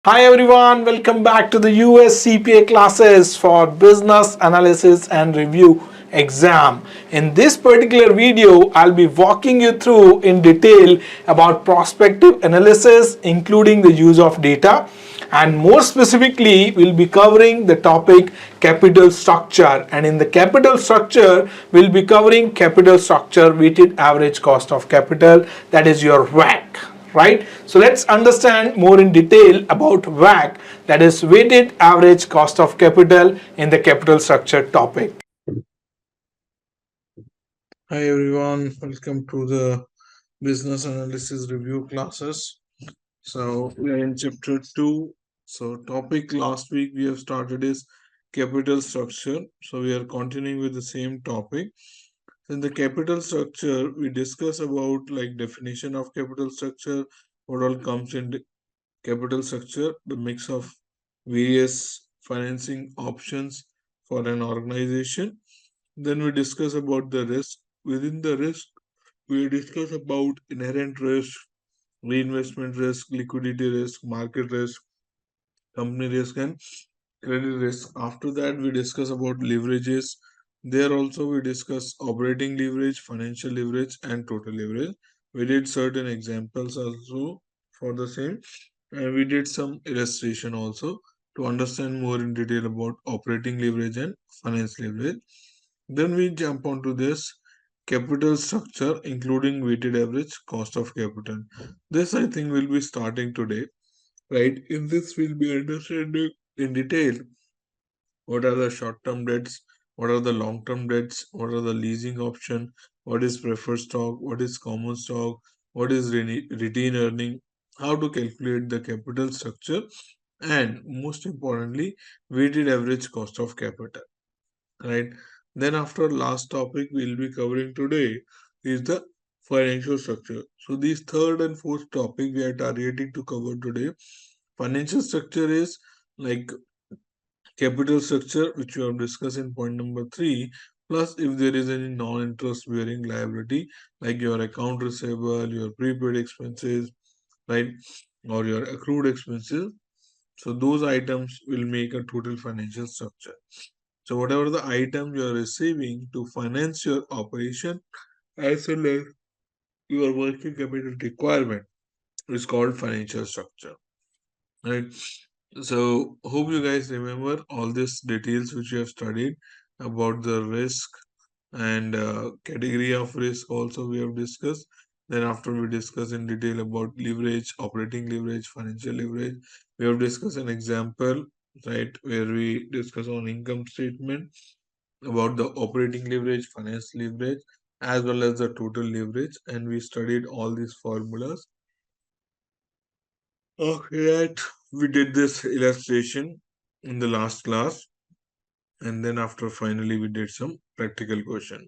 Hi everyone, welcome back to the US CPA classes for Business Analysis and Review exam. In this particular video, I'll be walking you through in detail about prospective analysis, including the use of data, and more specifically, we'll be covering the topic capital structure. And in the capital structure, we'll be covering capital structure weighted average cost of capital, that is your WACC, right? So let's understand more in detail about WACC, that is weighted average cost of capital, in the capital structure topic. Hi everyone, welcome to the business analysis review classes. So we are in chapter 2. So topic last week we have started is capital structure. So we are continuing with the same topic. In the capital structure, we discuss about like definition of capital structure, what all comes in capital structure, the mix of various financing options for an organization. Then we discuss about the risk. Within the risk, we discuss about inherent risk, reinvestment risk, liquidity risk, market risk, company risk, and credit risk. After that, we discuss about leverages. There also we discuss operating leverage, financial leverage, and total leverage. We did certain examples also for the same, and we did some illustration also to understand more in detail about operating leverage and finance leverage. Then we jump onto this capital structure, including weighted average cost of capital. This I think will be starting today, right? In this, we'll be understanding in detail what are the short-term debts, what are the long-term debts, what are the leasing option, what is preferred stock, what is common stock, what is retained earning, how to calculate the capital structure, and most importantly, weighted average cost of capital, right? Then after last topic we'll be covering today is the financial structure. So these third and fourth topic we are targeting to cover today. Financial structure is like capital structure, which we have discussed in point number 3, plus if there is any non-interest bearing liability like your account receivable, your prepaid expenses, right, or your accrued expenses. So those items will make a total financial structure. So whatever the item you are receiving to finance your operation as well as your working capital requirement is called financial structure. Right. So hope you guys remember all these details which you have studied about the risk and category of risk also we have discussed. Then after we discuss in detail about leverage, operating leverage, financial leverage, we have discussed an example, right, where we discuss on income statement about the operating leverage, finance leverage, as well as the total leverage, and we studied all these formulas. Okay, right. We did this illustration in the last class, and then after finally we did some practical question.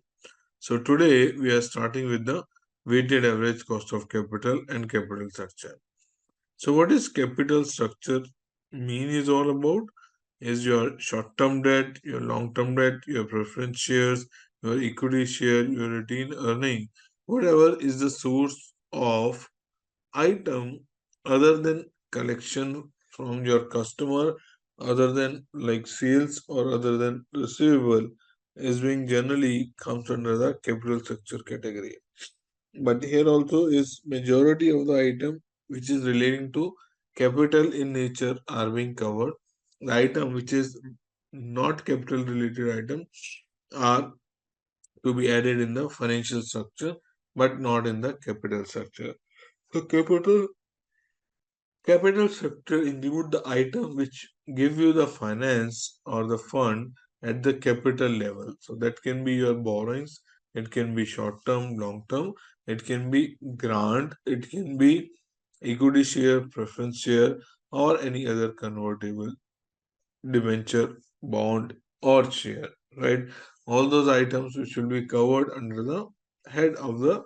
So today we are starting with the weighted average cost of capital and capital structure. So what is capital structure mean is all about is your short-term debt, your long-term debt, your preference shares, your equity share, your retained earning, whatever is the source of item other than collection from your customer, other than like sales or other than receivable, is being generally comes under the capital structure category. But here also is majority of the item which is relating to capital in nature are being covered. The item which is not capital related item are to be added in the financial structure but not in the capital structure. So capital structure include the item which give you the finance or the fund at the capital level. So that can be your borrowings, it can be short term, long term, it can be grant, it can be equity share, preference share, or any other convertible debenture, bond, or share, right? All those items which will be covered under the head of the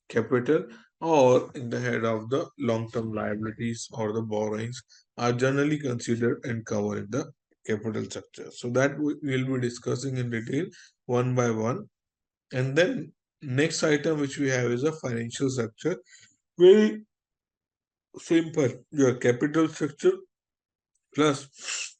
capital or in the head of the long-term liabilities or the borrowings are generally considered and covered in the capital structure. So that we will be discussing in detail one by one. And then next item which we have is a financial structure. Very simple. Your capital structure plus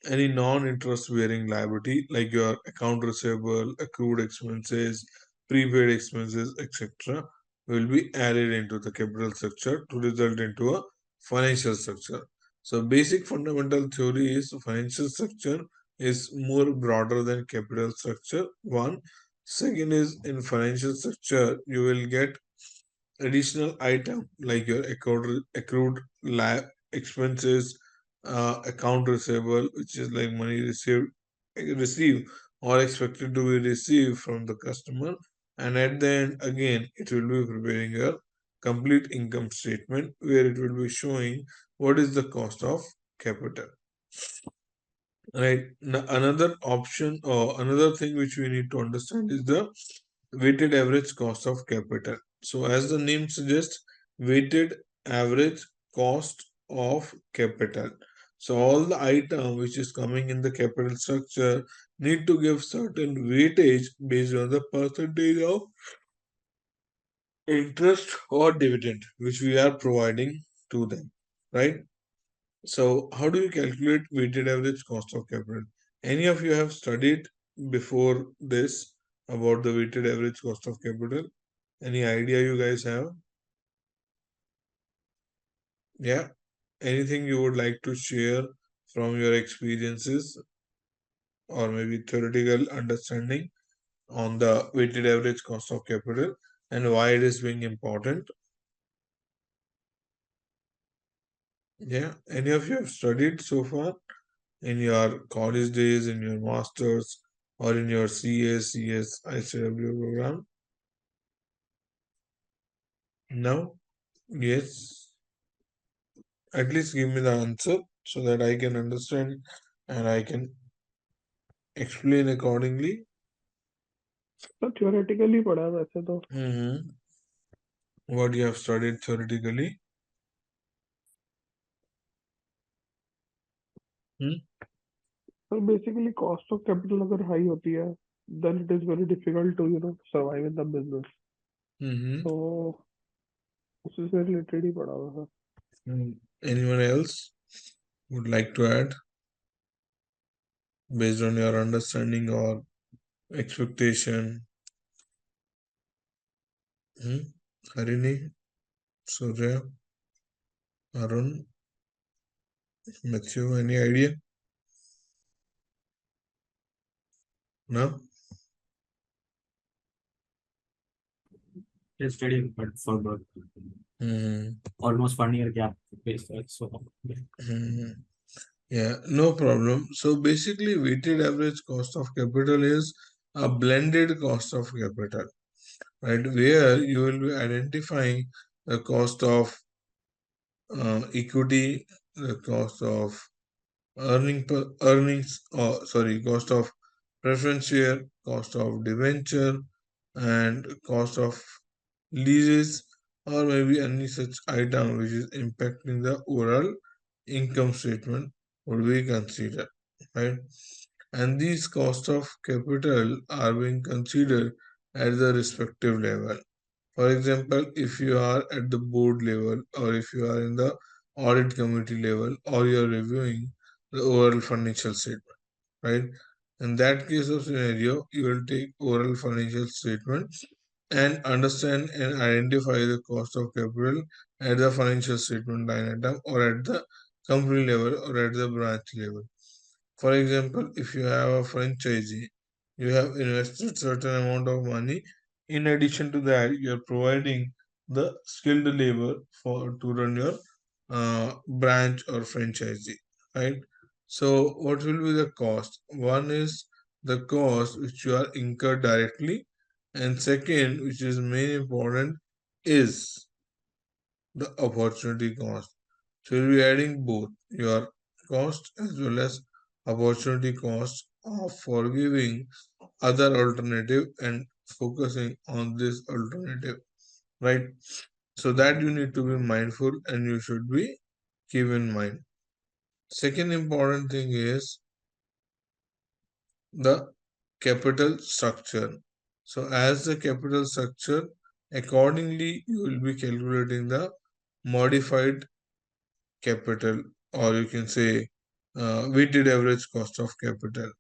any non-interest bearing liability like your account receivable, accrued expenses, prepaid expenses, etc. will be added into the capital structure to result into a financial structure. So basic fundamental theory is financial structure is more broader than capital structure. One. Second is in financial structure, you will get additional item like your accrued expenses, account receivable, which is like money received or expected to be received from the customer, and at the end again it will be preparing a complete income statement where it will be showing what is the cost of capital. Right. Now, another option or another thing which we need to understand is the weighted average cost of capital. So, as the name suggests, weighted average cost of capital. So, all the item which is coming in the capital structure need to give certain weightage based on the percentage of interest or dividend which we are providing to them. Right. So, how do you calculate weighted average cost of capital? Any of you have studied before this about the weighted average cost of capital? Any idea you guys have? Yeah. Anything you would like to share from your experiences or maybe theoretical understanding on the weighted average cost of capital and why it is being important? Yeah. Any of you have studied so far in your college days, in your masters, or in your CA, CS, ICW program? No? Yes? At least give me the answer so that I can understand and I can explain accordingly. तो theoretically पढ़ा है वैसे तो What you have studied theoretically? So basically cost of capital अगर high होती है then it is very difficult to survive in the business. So उसी से related ही पढ़ा हुआ था. Anyone else would like to add based on your understanding or expectation? Harini, Surya, Arun, Matthew, any idea? No? Just studying, but for almost 1 year gap. So Yeah, no problem. So basically, weighted average cost of capital is a blended cost of capital, right? Where you will be identifying the cost of equity, the cost of cost of preference share, cost of debenture, and cost of leases, or maybe any such item which is impacting the overall income statement would be considered, right? And these costs of capital are being considered at the respective level. For example, if you are at the board level or if you are in the audit committee level or you are reviewing the overall financial statement, right? In that case of scenario, you will take overall financial statement and understand and identify the cost of capital at the financial statement line item or at the company level or at the branch level. For example, if you have a franchisee, you have invested certain amount of money. In addition to that, you are providing the skilled labor for to run your branch or franchisee, right? So, what will be the cost? One is the cost which you are incurred directly, and second, which is main important, is the opportunity cost. So you'll be adding both your cost as well as opportunity cost of forgiving other alternative and focusing on this alternative, right? So that you need to be mindful and you should be keep in mind. Second important thing is the capital structure. So as the capital structure, accordingly you will be calculating the modified capital, or you can say weighted average cost of capital,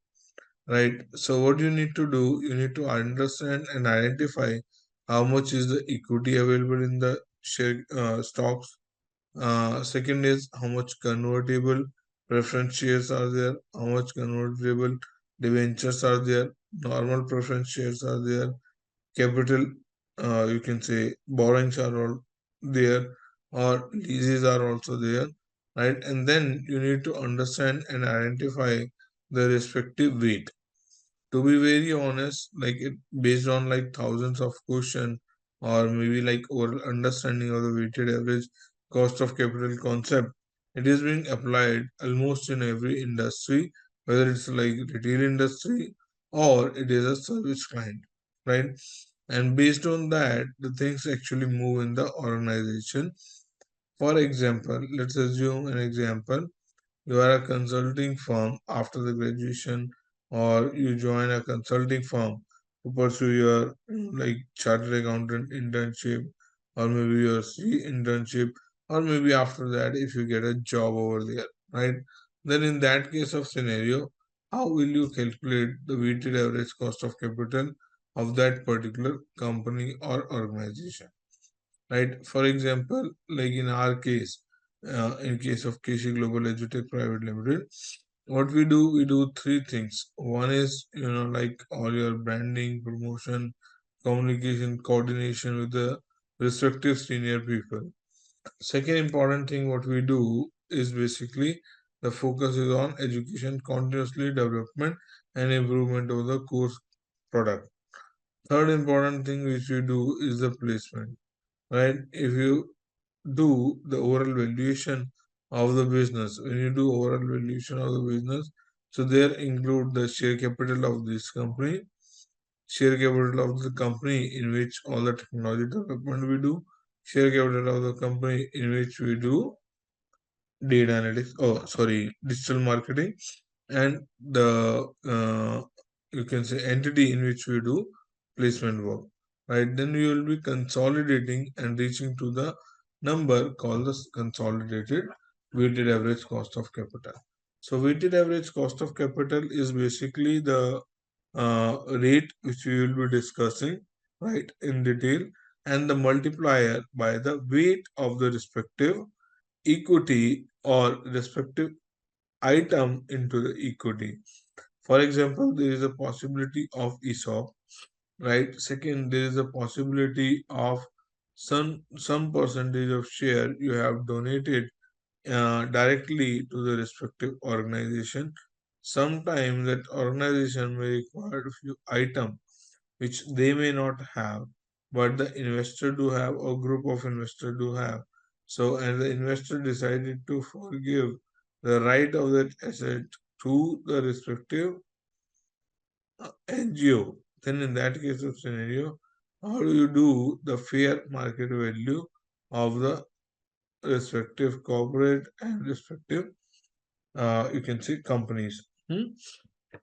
right? So what you need to do, you need to understand and identify how much is the equity available in the share stocks. Second is how much convertible preference shares are there, how much convertible debentures are there, normal preference shares are there, capital, you can say borrowings are all there, or leases are also there, right? And then you need to understand and identify the respective weight. To be very honest, like it based on like thousands of question, or maybe like oral understanding of the weighted average cost of capital concept, it is being applied almost in every industry, whether it's like retail industry or it is a service client, right? And based on that, the things actually move in the organization. For example, let's assume an example, you are a consulting firm after the graduation, or you join a consulting firm to pursue your like chartered accountant internship, or maybe your C internship, or maybe after that if you get a job over there, right? Then in that case of scenario, how will you calculate the weighted average cost of capital of that particular company or organization, right? For example, like in our case, in case of 𝐂𝐨𝐲 Global EduTech Private Limited, what we do three things. One is, like all your branding, promotion, communication, coordination with the respective senior people. Second important thing what we do is basically the focus is on education, continuously development and improvement of the course product. Third important thing which we do is the placement, right? If you do the overall valuation of the business, when you do overall valuation of the business, so there include the share capital of this company, share capital of the company in which all the technology development we do, share capital of the company in which we do data analytics, oh sorry, digital marketing, and the you can say entity in which we do placement work, right? Then we will be consolidating and reaching to the number called the consolidated weighted average cost of capital. So weighted average cost of capital is basically the rate which we will be discussing, right, in detail, and the multiplier by the weight of the respective equity or respective item into the equity. For example, there is a possibility of ESOP, right? Second, there is a possibility of some percentage of share you have donated directly to the respective organization. Sometimes that organization may require a few items which they may not have, but the investor do have, or group of investor do have. So, and the investor decided to forgive the right of that asset to the respective NGO. Then in that case of scenario, how do you do the fair market value of the respective corporate and respective, you can say, companies?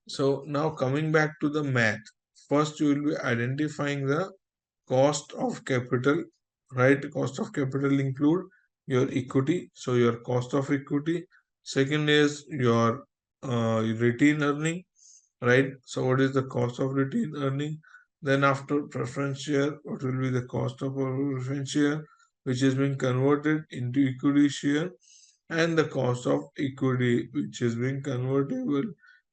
So now coming back to the math, first you will be identifying the cost of capital, right? Cost of capital include your equity, so your cost of equity. Second is your retained earning, right? So what is the cost of retained earning? Then after preference share, what will be the cost of a preference share, which is being converted into equity share, and the cost of equity, which is being convertible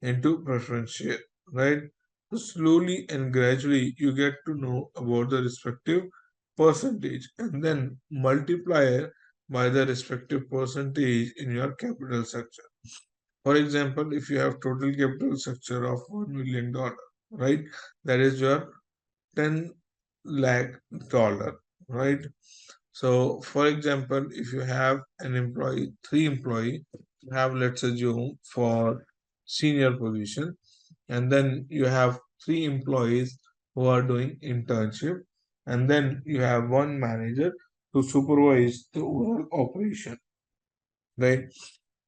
into preference share, right? So slowly and gradually you get to know about the respective percentage, and then multiply by the respective percentage in your capital structure. For example, if you have total capital structure of $1 million, right, that is your 10 lakh dollar, right? So for example, if you have an employee, three employee, you have, let's assume, for senior position, and then you have three employees who are doing internship, and then you have one manager to supervise the overall operation, right?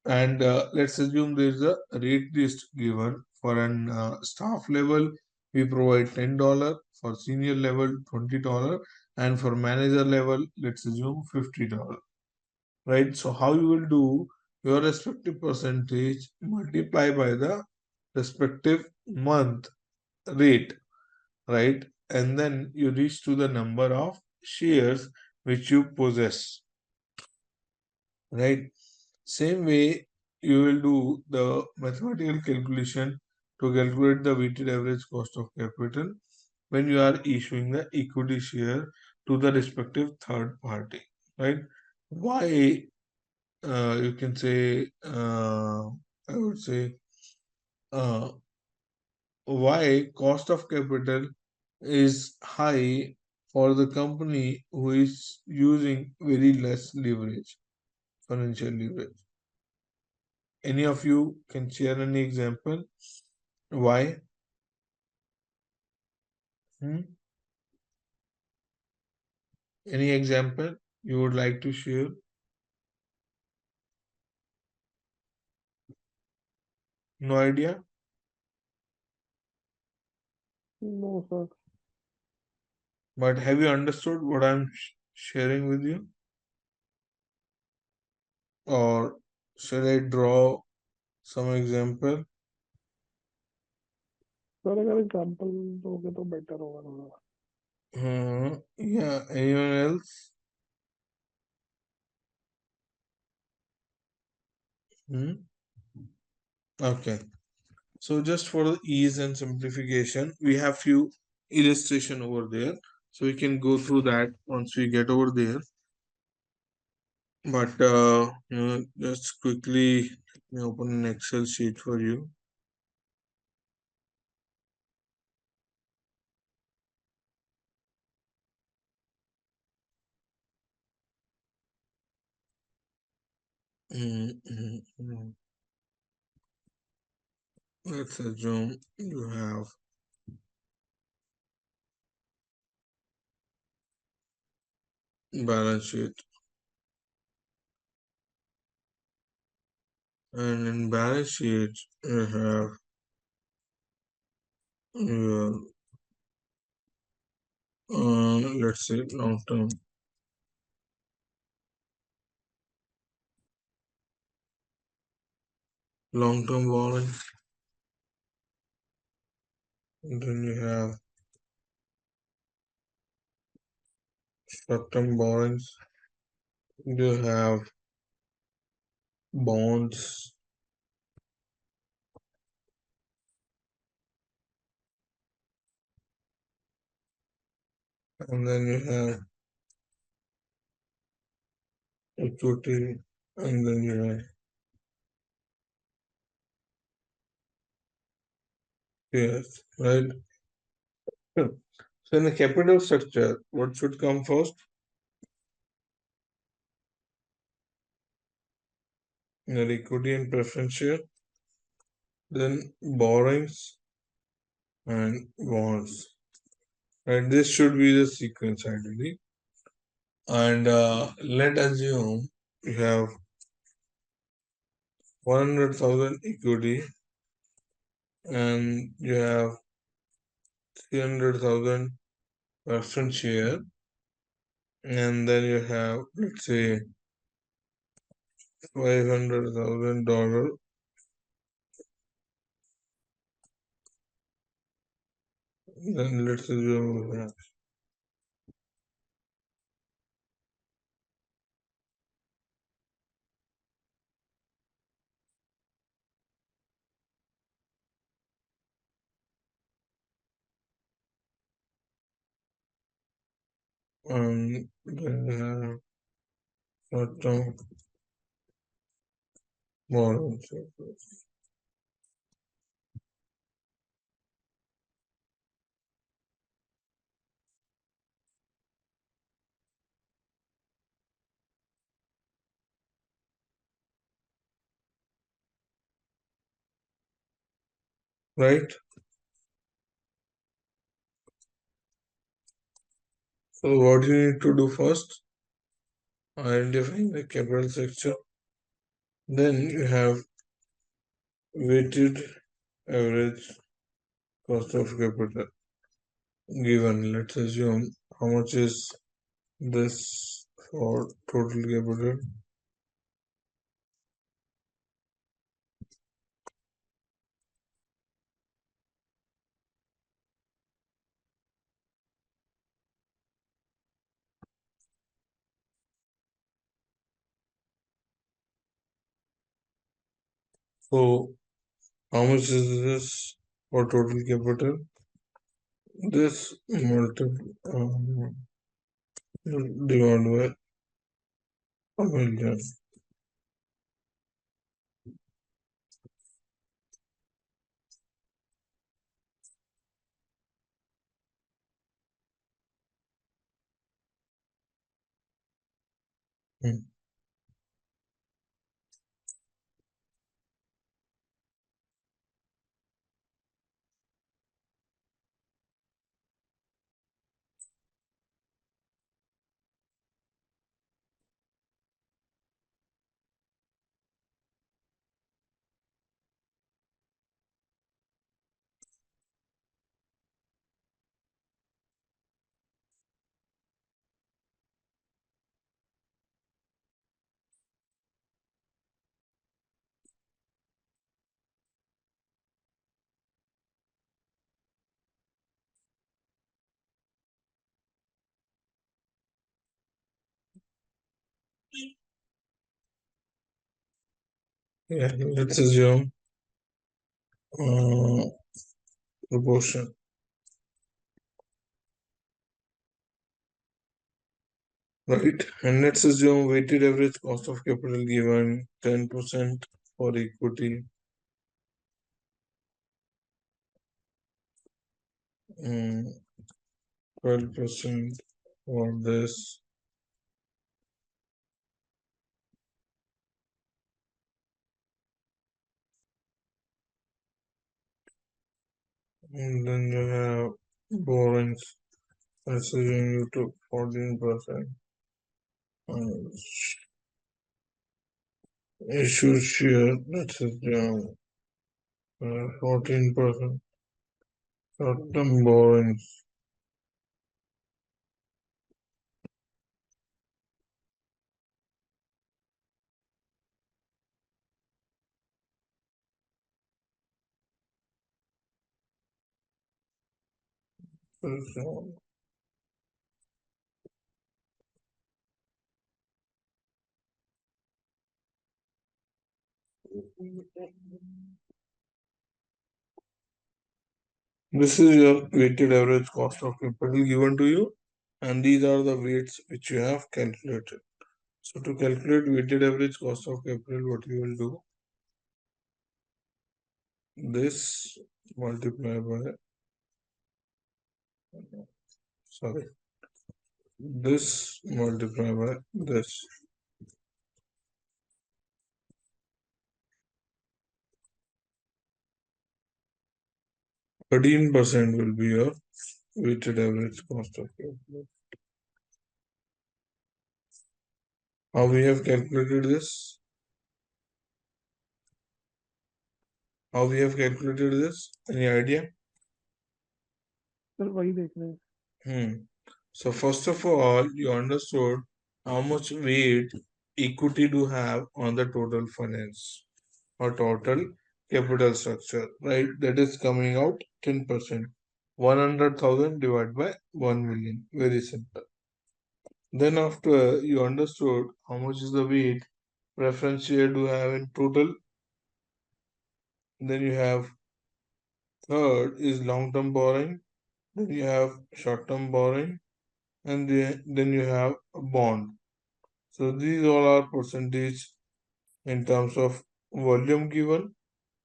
And let's assume there is a rate list given for an staff level. We provide $10, for senior level $20, and for manager level, let's assume $50, right? So how you will do, your respective percentage multiply by the respective month rate, right? And then you reach to the number of shares which you possess, right? Same way you will do the mathematical calculation to calculate the weighted average cost of capital when you are issuing the equity share to the respective third party, right? Why you can say I would say uh, why cost of capital is high for the company who is using very less leverage, financial leverage. Any of you can share any example? Why? Hmm? Any example you would like to share? No idea? No, sir. But have you understood what I'm sharing with you? Or shall I draw some example? Sir अगर example दोगे तो better होगा थोड़ा. Yeah, anyone else? Hmm? Okay. So just for the ease and simplification, we have few illustration over there. So we can go through that once we get over there. But just quickly let me open an Excel sheet for you. Let's assume you have balance sheet, and in balance sheet you have your let's say long term borrowing. And then you have short-term borrowings. You have bonds, and then you have equity, and then you have shares, right? So in the capital structure, what should come first? Your equity and preference share, then borrowings and bonds. Right, this should be the sequence ideally. And let assume you have 100,000 equity and you have 300,000 preference share, and then you have, let's say, $500,000. Then let's assume you have then you have short-term borrowings, right? So what you need to do first, identifying the capital structure. Then you have weighted average cost of capital given. Let's assume how much is this for total capital. So how much is this for total capital? This divided by 1,000,000. Yeah, let's assume uh, proportion. Right, and let's assume weighted average cost of capital given 10% for equity, 12% for this, and then you have borrowings. Let's assume you took 14%. Issued share, let's assume 14%. Short-term borrowings. This is your weighted average cost of capital given to you, and these are the weights which you have calculated. So to calculate weighted average cost of capital, what you will do, this multiply by, sorry, this multiply by this. 13% will be your weighted average cost of capital. How we have calculated this? How we have calculated this? Any idea? Sir वही देख रहे हैं. So first of all, you understood how much weight equity do have on the total finance or total capital structure, right? That is coming out 10%. 100,000 divided by 1 million. Very simple. Then after you understood how much is the weight preference share do have in total, then you have third is long-term borrowing, then you have short-term borrowing, and then you have a bond. So these all are percentage in terms of volume given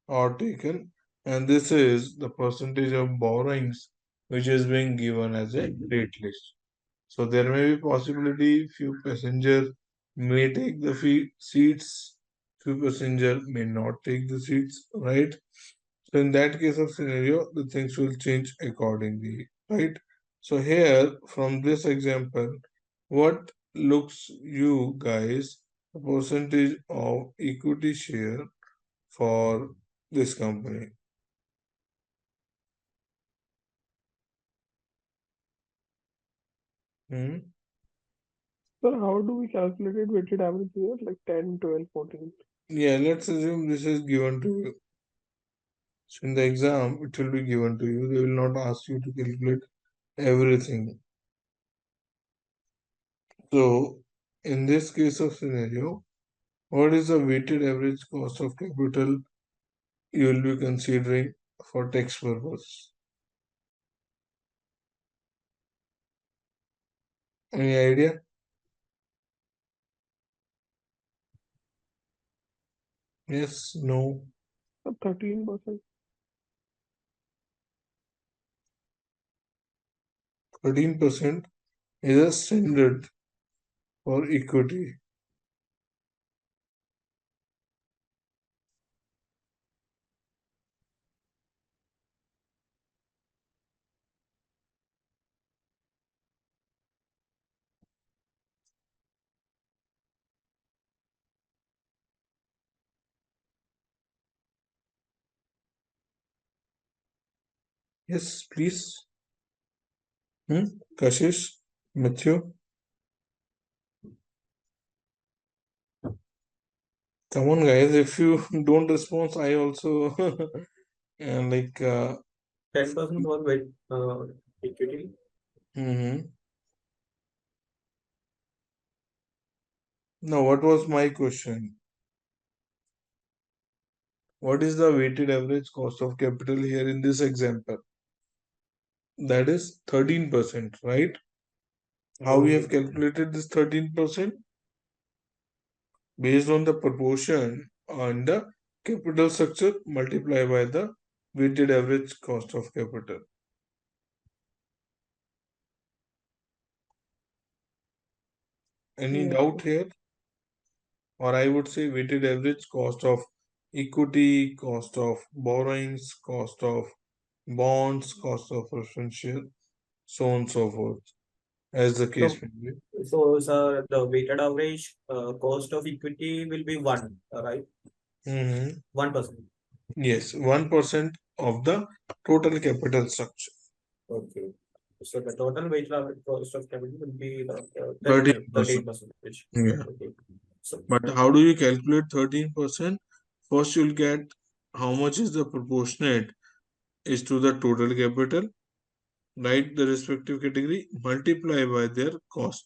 or taken, and this is the percentage of borrowings which is being given as a rate list. So there may be possibility few passengers may take the seats, few passenger may not take the seats, right? So in that case of scenario, the things will change accordingly, right? So here from this example, what looks you guys the percentage of equity share for this company? Sir, how do we calculate it weighted average here? Like 10, 12, 14. Yeah, let's assume this is given to you. So in the exam, it will be given to you. They will not ask you to calculate everything. So in this case of scenario, what is the weighted average cost of capital you will be considering for tax purpose? Any idea? Yes, no. 13%. 13% is a standard for equity. Yes, please. Kashish, Matthew. Come on, guys. If you don't respond, I also like. 10% for weight equity. Now, what was my question? What is the weighted average cost of capital here in this example? That is 13%, right? How we have calculated this 13%? Based on the proportion on the capital structure multiplied by the weighted average cost of capital. Any Yes, doubt here? Or I would say weighted average cost of equity, cost of borrowings, cost of bonds, cost of preferential, so on and so forth, as the case may be. So, sir, the weighted average cost of equity will be 1, right? 1%. Yes, 1% of the total capital structure. Okay. So the total weighted average cost of capital will be 13%. 13%. Yeah. Okay. So, But how do you calculate 13%? First, you'll get how much is the proportionate is to the total capital, write the respective category, multiply by their cost.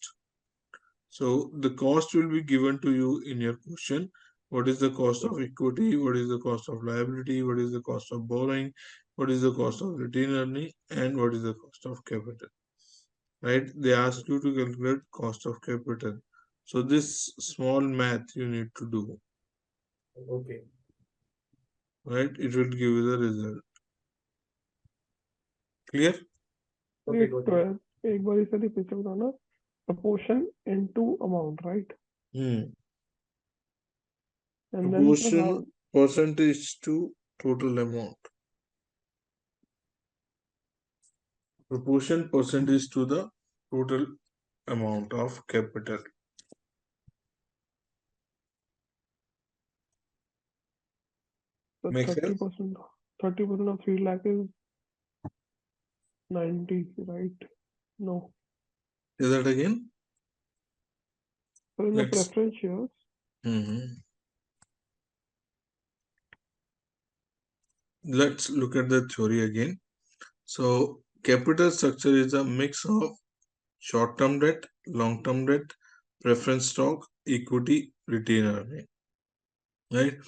So the cost will be given to you in your question. What is the cost of equity? What is the cost of liability? What is the cost of borrowing? What is the cost of retained earning? And what is the cost of capital? Right? They ask you to calculate cost of capital. So this small math you need to do. okay. Right? It will give you the result. Clear? Okay, wait, got it. एक बार इसे repeat बताना. Proportion into amount, right? And then Proportion percentage to total amount. Proportion percentage to the total amount of capital. so Make sense? 30% of 3 lakh is 90, right? No. Say that again. So in the Let's. preference shares, Let's look at the theory again. So capital structure is a mix of short-term debt, long-term debt, preference stock, equity, retained earning. Right?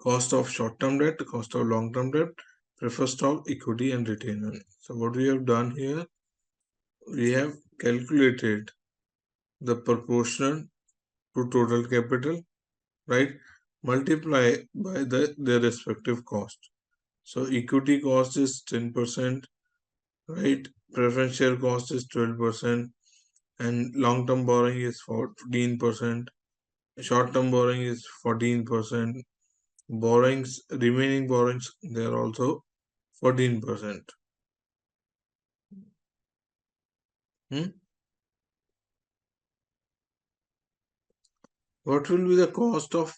Cost of short-term debt, cost of long-term debt, preferred stock, equity, and retained earning. So what we have done here, we have calculated the proportion to total capital, right? Multiply by their respective cost. So equity cost is 10%, right? Preference share cost is 12%, and long-term borrowing is 14%. Short-term borrowing is 14%. Remaining borrowings, they are also 14%. What will be the cost of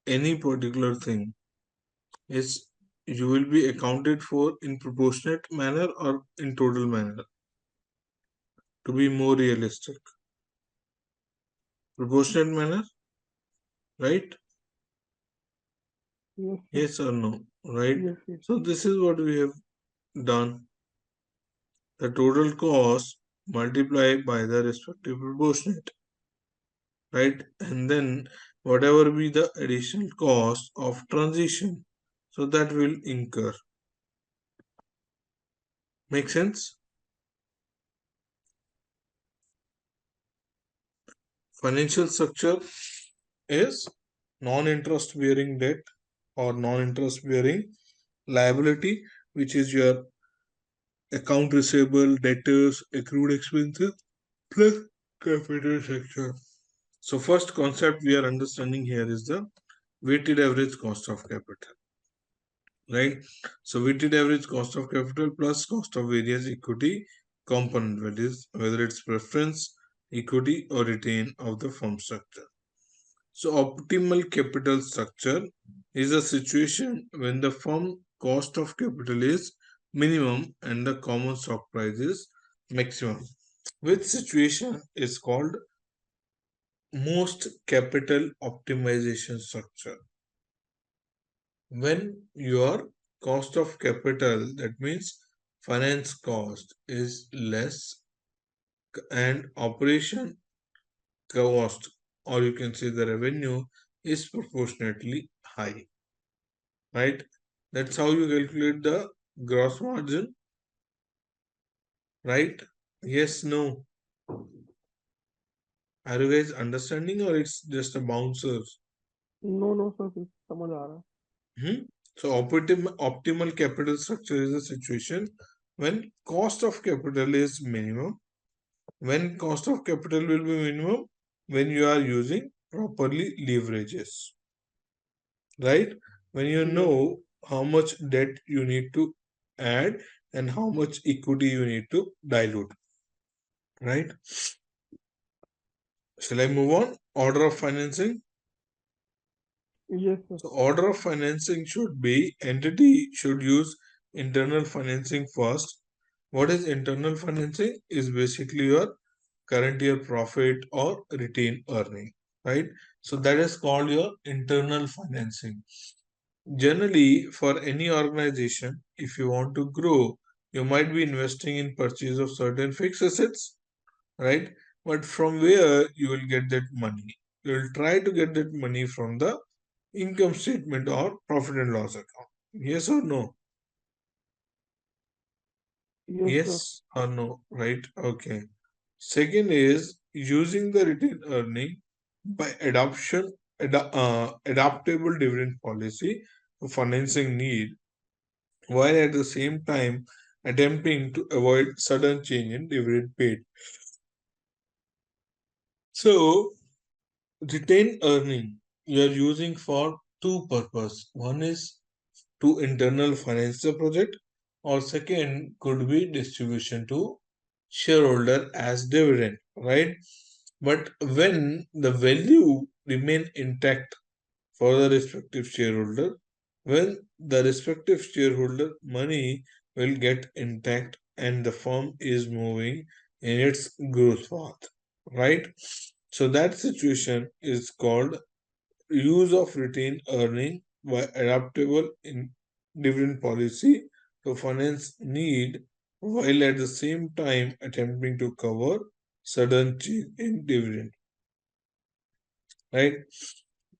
any particular thing? Is you will be accounted for in proportionate manner or in total manner, to be more realistic. Proportionate manner, right? yes, Yes or no, right? yes, yes. So this is what we have done. The total cost multiplied by the respective proportionate, right? And then whatever be the additional cost of transition, So that will incur. Make sense? Financial structure is non-interest bearing debt or non-interest bearing liability, which is your account receivable, debtors, accrued expenses plus capital structure. So first concept we are understanding here is the weighted average cost of capital, right? So weighted average cost of capital plus cost of various equity component, whether it's preference, equity or retain of the firm structure. So optimal capital structure is a situation when the firm cost of capital is minimum and the common stock price is maximum. Which situation is called most capital optimization structure? When your cost of capital, that means finance cost, is less and operation cost, or you can say the revenue, is proportionately high, right? That's how you calculate the gross margin, right? Yes, no. Are you guys understanding or it's just a bouncer? No, sir, समझ आ रहा है. So optimal capital structure is a situation when cost of capital is minimum. When cost of capital will be minimum? When you are using properly leverages, right? When you know how much debt you need to add and how much equity you need to dilute, right? Shall I move on? Order of financing. Yes, sir. So order of financing should be entity should use internal financing first. What is internal financing? Is basically your current year profit or retained earning, right? So that is called your internal financing. Generally, for any organization, if you want to grow, you might be investing in purchase of certain fixed assets, right? But from where you will get that money? You will try to get that money from the income statement or profit and loss account. Yes or no? Yes, sir. Yes or no, right? Okay. Second is using the retained earning by adaptable dividend policy for financing need, while at the same time attempting to avoid sudden change in dividend paid. So, retained earning you are using for two purposes. One is to internal finance the project, or second could be distribution to shareholder as dividend, right? But when the value remain intact for the respective shareholder, when the respective shareholder money will get intact and the firm is moving in its growth path, right? So that situation is called use of retained earning by adaptable in dividend policy to finance need while at the same time attempting to cover sudden change in dividend, right?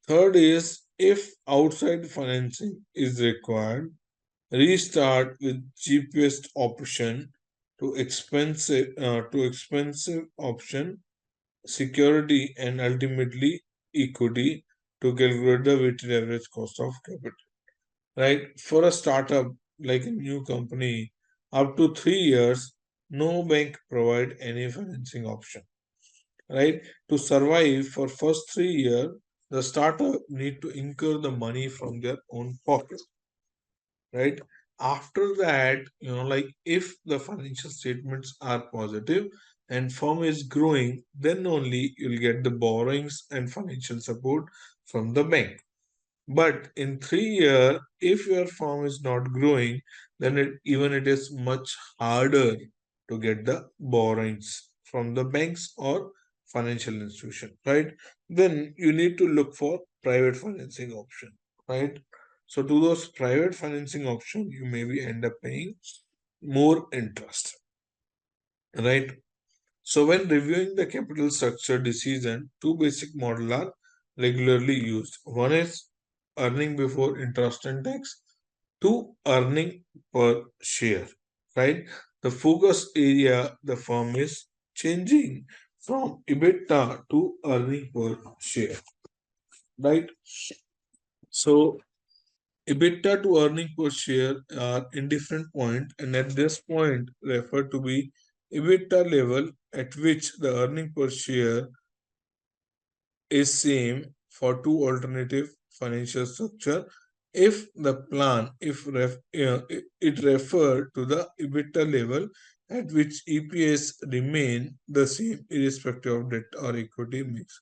Third is if outside financing is required, restart with cheapest option to expensive option, security and ultimately equity to calculate the weighted average cost of capital, right? For a startup like a new company, up to 3 years, no bank provide any financing option, right? To survive for first 3 years, the startup need to incur the money from their own pocket, right? After that, like if the financial statements are positive and firm is growing, then only you'll get the borrowings and financial support from the bank. But in 3 years, if your firm is not growing, then it is much harder to get the borrowings from the banks or financial institution, right? Then you need to look for private financing option, right? So to those private financing option, you maybe end up paying more interest, right? So when reviewing the capital structure decision, two basic models are regularly used. One is earning before interest and tax. to earning per share, right? The focus area the firm is changing from EBITDA to earning per share, right? So EBITDA to earning per share are in different point, and at this point refer to be EBITDA level at which the earning per share is same for two alternative financial structure if the plan it refer to the EBITDA level at which EPS remain the same irrespective of debt or equity mix.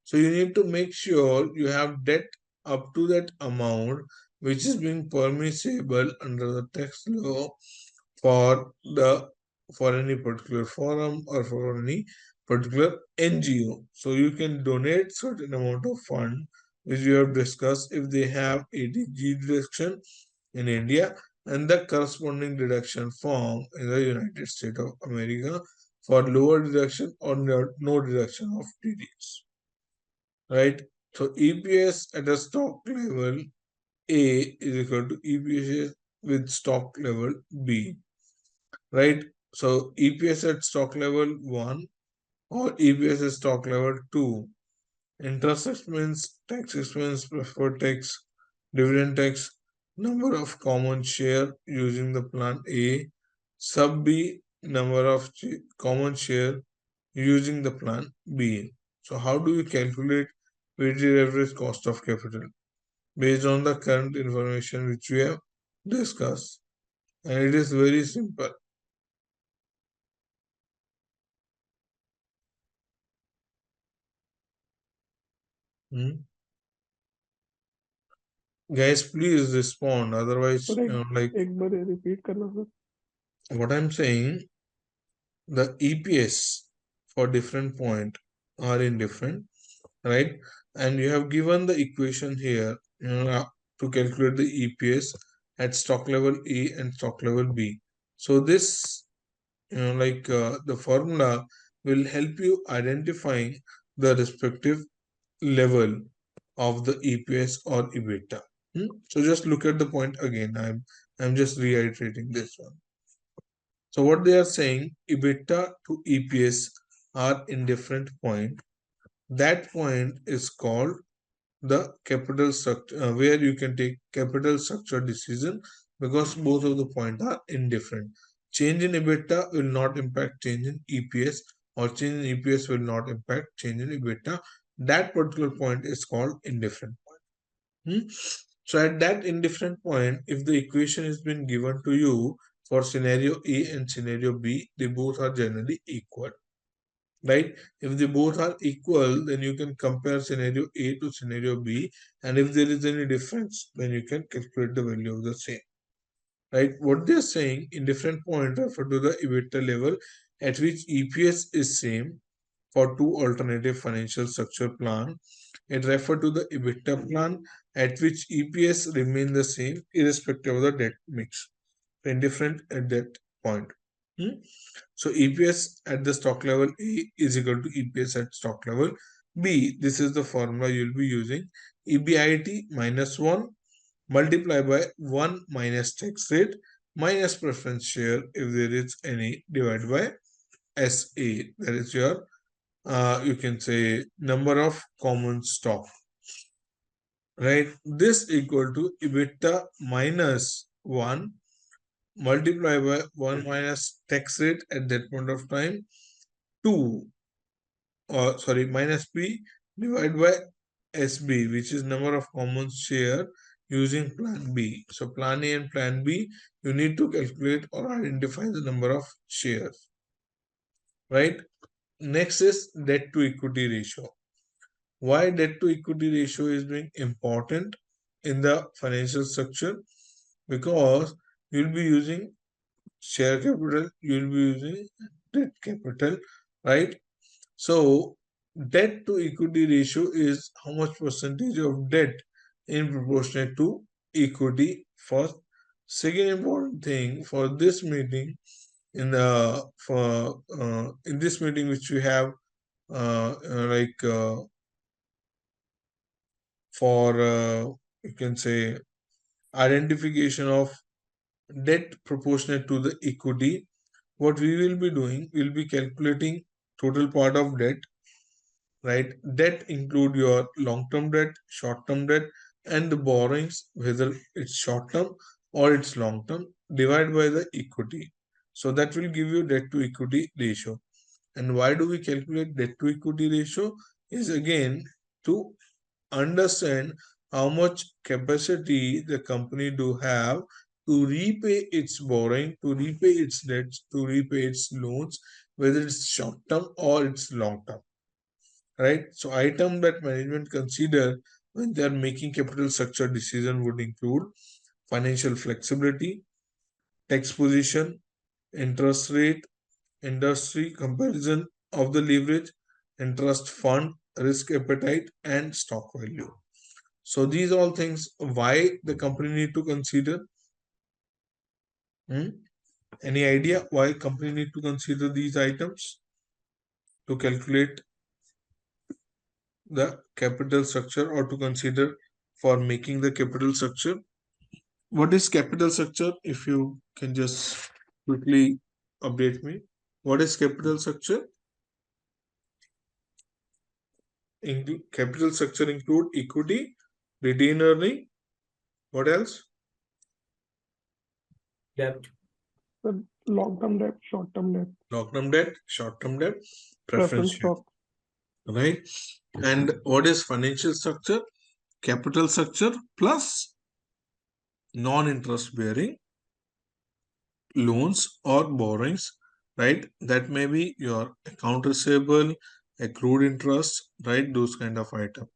So you need to make sure you have debt up to that amount which is being permissible under the tax law for the for any particular forum or for any particular NGO. So you can donate certain amount of fund which we have discussed if they have ATG deduction in India and the corresponding deduction form in the United States of America for lower deduction or no deduction of TDS. Right? So EPS at a stock level A is equal to EPS with stock level B. Right? So EPS at stock level 1 or EPS at stock level 2. Interest expense, tax expense, preferred tax, dividend tax, number of common share using the plan A, sub B, number of common share using the plan B. So how do we calculate weighted average cost of capital? Based on the current information which we have discussed. And it is very simple. Guys, please respond. Otherwise, like एक बार repeat करना sir. what I'm saying, the EPS for different point are indifferent, right? And you have given the equation here, to calculate the EPS at stock level A and stock level B. So this, the formula will help you identifying the respective level of the EPS or EBITDA. So just look at the point again. I'm just reiterating this one. So what they are saying, EBITDA to EPS are in different point. That point is called the capital structure, where you can take capital structure decision because both of the points are indifferent. Change in EBITDA will not impact change in EPS, or change in EPS will not impact change in EBITDA. That particular point is called indifferent point. So at that indifferent point, if the equation has been given to you for scenario A and scenario B, they both are generally equal. Right? If they both are equal, then you can compare scenario A to scenario B, and if there is any difference, then you can calculate the value of the same. Right? What they are saying in different point refer to the EBITDA level at which EPS is same for two alternative financial structure plan. It refer to the EBITDA plan at which EPS remain the same irrespective of the debt mix. Indifferent at that point. So EPS at the stock level A is equal to EPS at stock level B. This is the formula you'll be using. EBIT minus 1 multiplied by 1 minus tax rate minus preference share if there is any divided by SA. That is your, you can say, number of common stock. Right? This equal to EBITDA minus 1 multiplied by 1 minus tax rate at that point of time 2 minus P divided by SB, which is number of common share using plan B. So plan A and plan B, you need to calculate or identify the number of shares. Right? Next is debt to equity ratio. Why debt to equity ratio is being important in the financial structure? Because you'll be using share capital, you'll be using debt capital, right? So debt to equity ratio is how much percentage of debt in proportion to equity. First, second important thing for this meeting, in this meeting which we have, for you can say identification of debt proportionate to the equity. What we will be doing, we'll be calculating total part of debt, right? Debt include your long-term debt, short-term debt, and the borrowings, whether it's short-term or it's long-term, divided by the equity. So that will give you debt to equity ratio. And why do we calculate debt to equity ratio? Is again to understand how much capacity the company do have to repay its borrowing, to repay its debts, to repay its loans, whether it's short term or it's long term, right? So item that management consider when they are making capital structure decision would include financial flexibility, tax position, interest rate, industry comparison of the leverage, interest fund, risk appetite, and stock value. So these all things why the company need to consider. Any idea why company need to consider these items to calculate the capital structure or to consider for making the capital structure? What is capital structure? If you can just quickly update me. What is capital structure? Capital structure include equity, retained earning. What else? Debt. The long-term debt, short-term debt, Long-term debt, short-term debt, preference preference share, stock. right? And what is financial structure? Capital structure plus non-interest bearing loans or borrowings, right? That may be your account receivable, accrued interest, right? Those kind of item.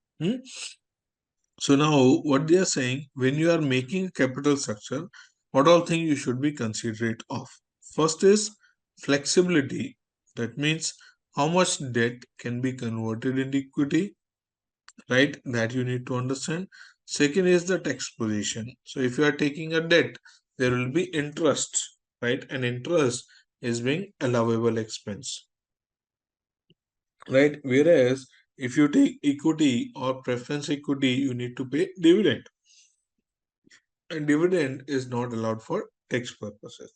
So now what they are saying, when you are making a capital structure, what all things you should be considerate of? First is flexibility. That means how much debt can be converted into equity, right? That you need to understand. Second is the tax position. So if you are taking a debt, there will be interest, right? And interest is being allowable expense, right? Whereas if you take equity or preference equity, you need to pay dividend. And dividend is not allowed for tax purposes,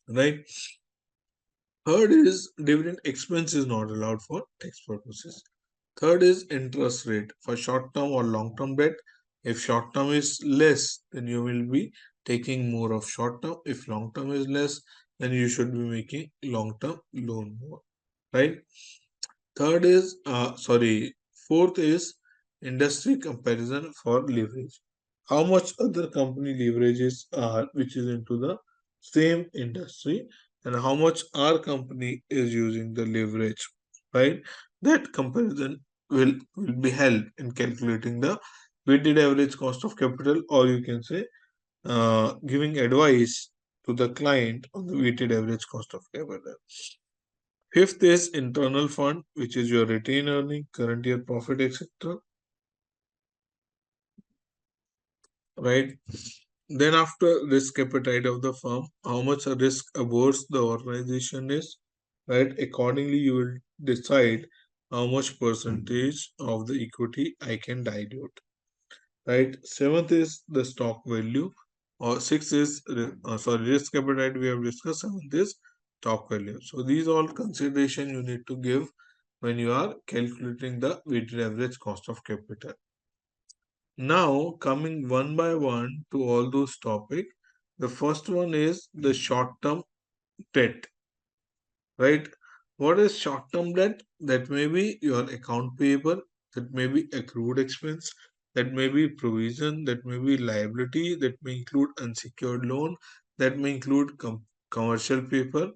right? Third is dividend expense is not allowed for tax purposes. Third is interest rate for short term or long term debt. If short term is less, then you will be taking more of short term. If long term is less, then you should be making long term loan more, right? Third is fourth is industry comparison for leverage. How much other company leverages are which is into the same industry and how much our company is using the leverage, right? That comparison will be held in calculating the weighted average cost of capital, or you can say giving advice to the client on the weighted average cost of capital. Fifth is internal fund, which is your retained earning, current year profit, etc. Right? Then after risk appetite of the firm, how much a risk averse the organization is, right? Accordingly, you will decide how much percentage of the equity I can dilute, right? Seventh is the stock value, or sixth is risk appetite we have discussed. Seventh is stock value. So these all consideration you need to give when you are calculating the weighted average cost of capital. Now coming one by one to all those topics, the first one is the short-term debt, right? What is short-term debt? That may be your account payable, that may be accrued expense, that may be provision, that may be liability, that may include unsecured loan, that may include commercial paper,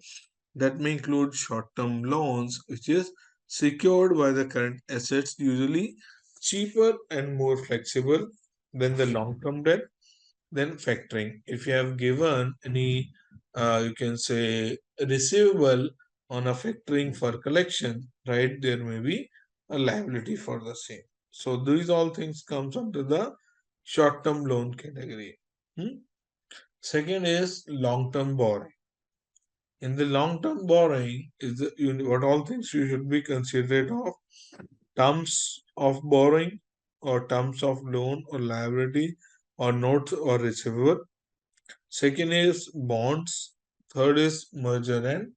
that may include short-term loans, which is secured by the current assets, usually cheaper and more flexible than the long-term debt. Then factoring. If you have given any, you can say, receivable on a factoring for collection, right, there may be a liability for the same. So these all things comes under the short-term loan category. Second is long-term borrowing. In the long-term borrowing, is what all things you should be considerate of: terms of borrowing or terms of loan or liability, or notes or receivable. Second is bonds. Third is merger and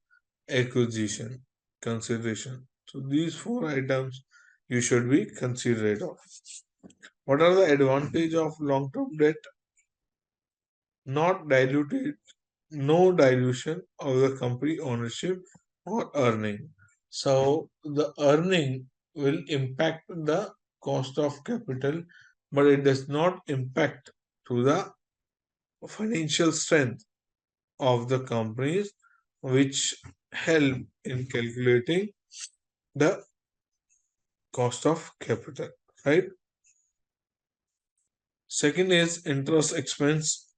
acquisition consideration. So these four items you should be considerate of. What are the advantage of long-term debt? Not diluted, no dilution of the company ownership or earning. So the earning will impact the cost of capital, but it does not impact to the financial strength of the companies, which help in calculating the cost of capital, right? Second is interest expense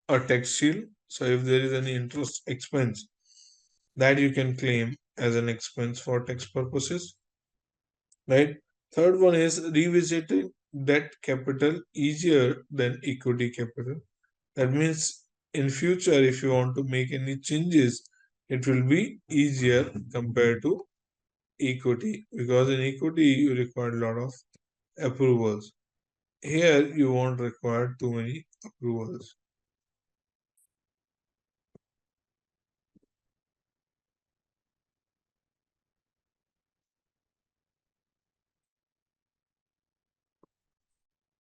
or tax shield. So if there is any interest expense that you can claim as an expense for tax purposes, right? Third one is revisiting debt capital easier than equity capital. That means in future, if you want to make any changes, it will be easier compared to equity, because in equity you require a lot of approvals. Here you won't require too many approvals.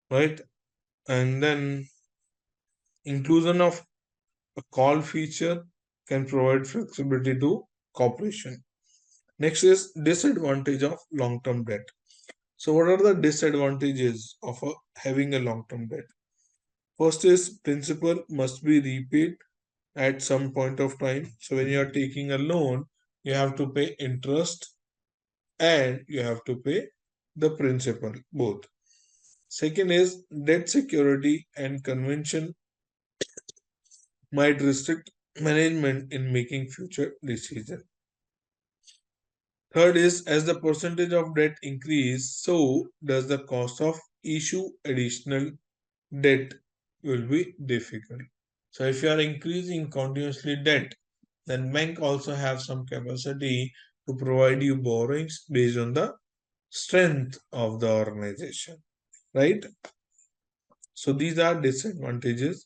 Right? And then inclusion of a call feature can provide flexibility to corporation. Next is disadvantage of long-term debt. So what are the disadvantages of having a long-term debt? First is principal must be repaid at some point of time. So when you are taking a loan, you have to pay interest and you have to pay the principal both. Second is debt security and convention might restrict management in making future decisions. Third is as the percentage of debt increase, so does the cost of issue additional debt will be difficult. So if you are increasing continuously debt, then bank also have some capacity to provide you borrowings based on the strength of the organization, right? So these are disadvantages.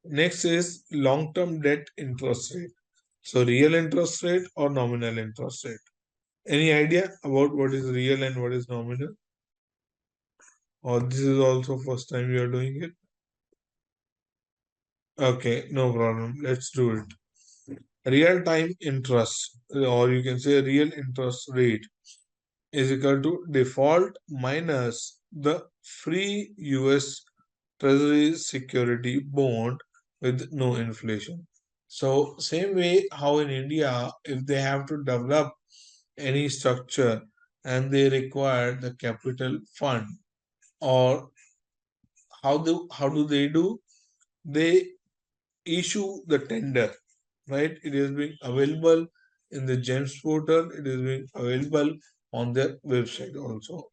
Next is long-term debt interest rate. So real interest rate or nominal interest rate. Any idea about what is real and what is nominal? Or this is also first time you are doing it? Okay, no problem. Let's do it. Real time interest, or you can say real interest rate, is equal to default minus the free US Treasury security bond with no inflation. So same way how in India, if they have to develop any structure and they require the capital fund, or how do they do? They issue the tender, right? It is being available in the GEMS portal. It is being available on their website also.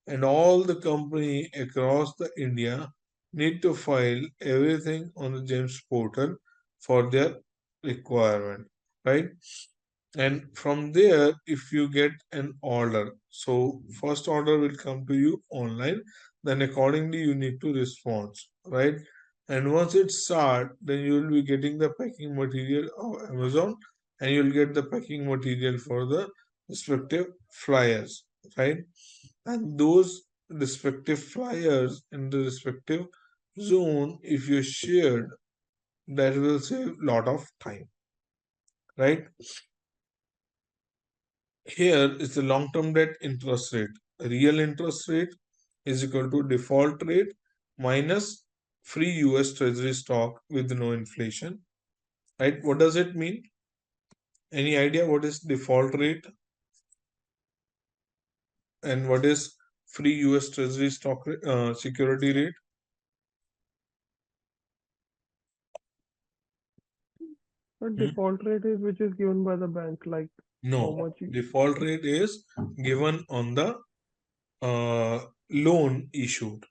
And all the company across the India need to file everything on the GEMS portal for their requirement, right? And from there, if you get an order, so first order will come to you online, then accordingly you need to respond, right? And once it start, then you will be getting the packing material of Amazon, and you'll get the packing material for the respective flyers, right? And those respective flyers in the respective zone, if you shared, that will save lot of time, right? Here is the long-term debt interest rate. Real interest rate is equal to default rate minus free US Treasury stock with no inflation. Right? What does it mean? Any idea what is default rate and what is free US Treasury stock security rate? The default rate is which is given by the bank, like how No, much you, default rate is given on the loan issued.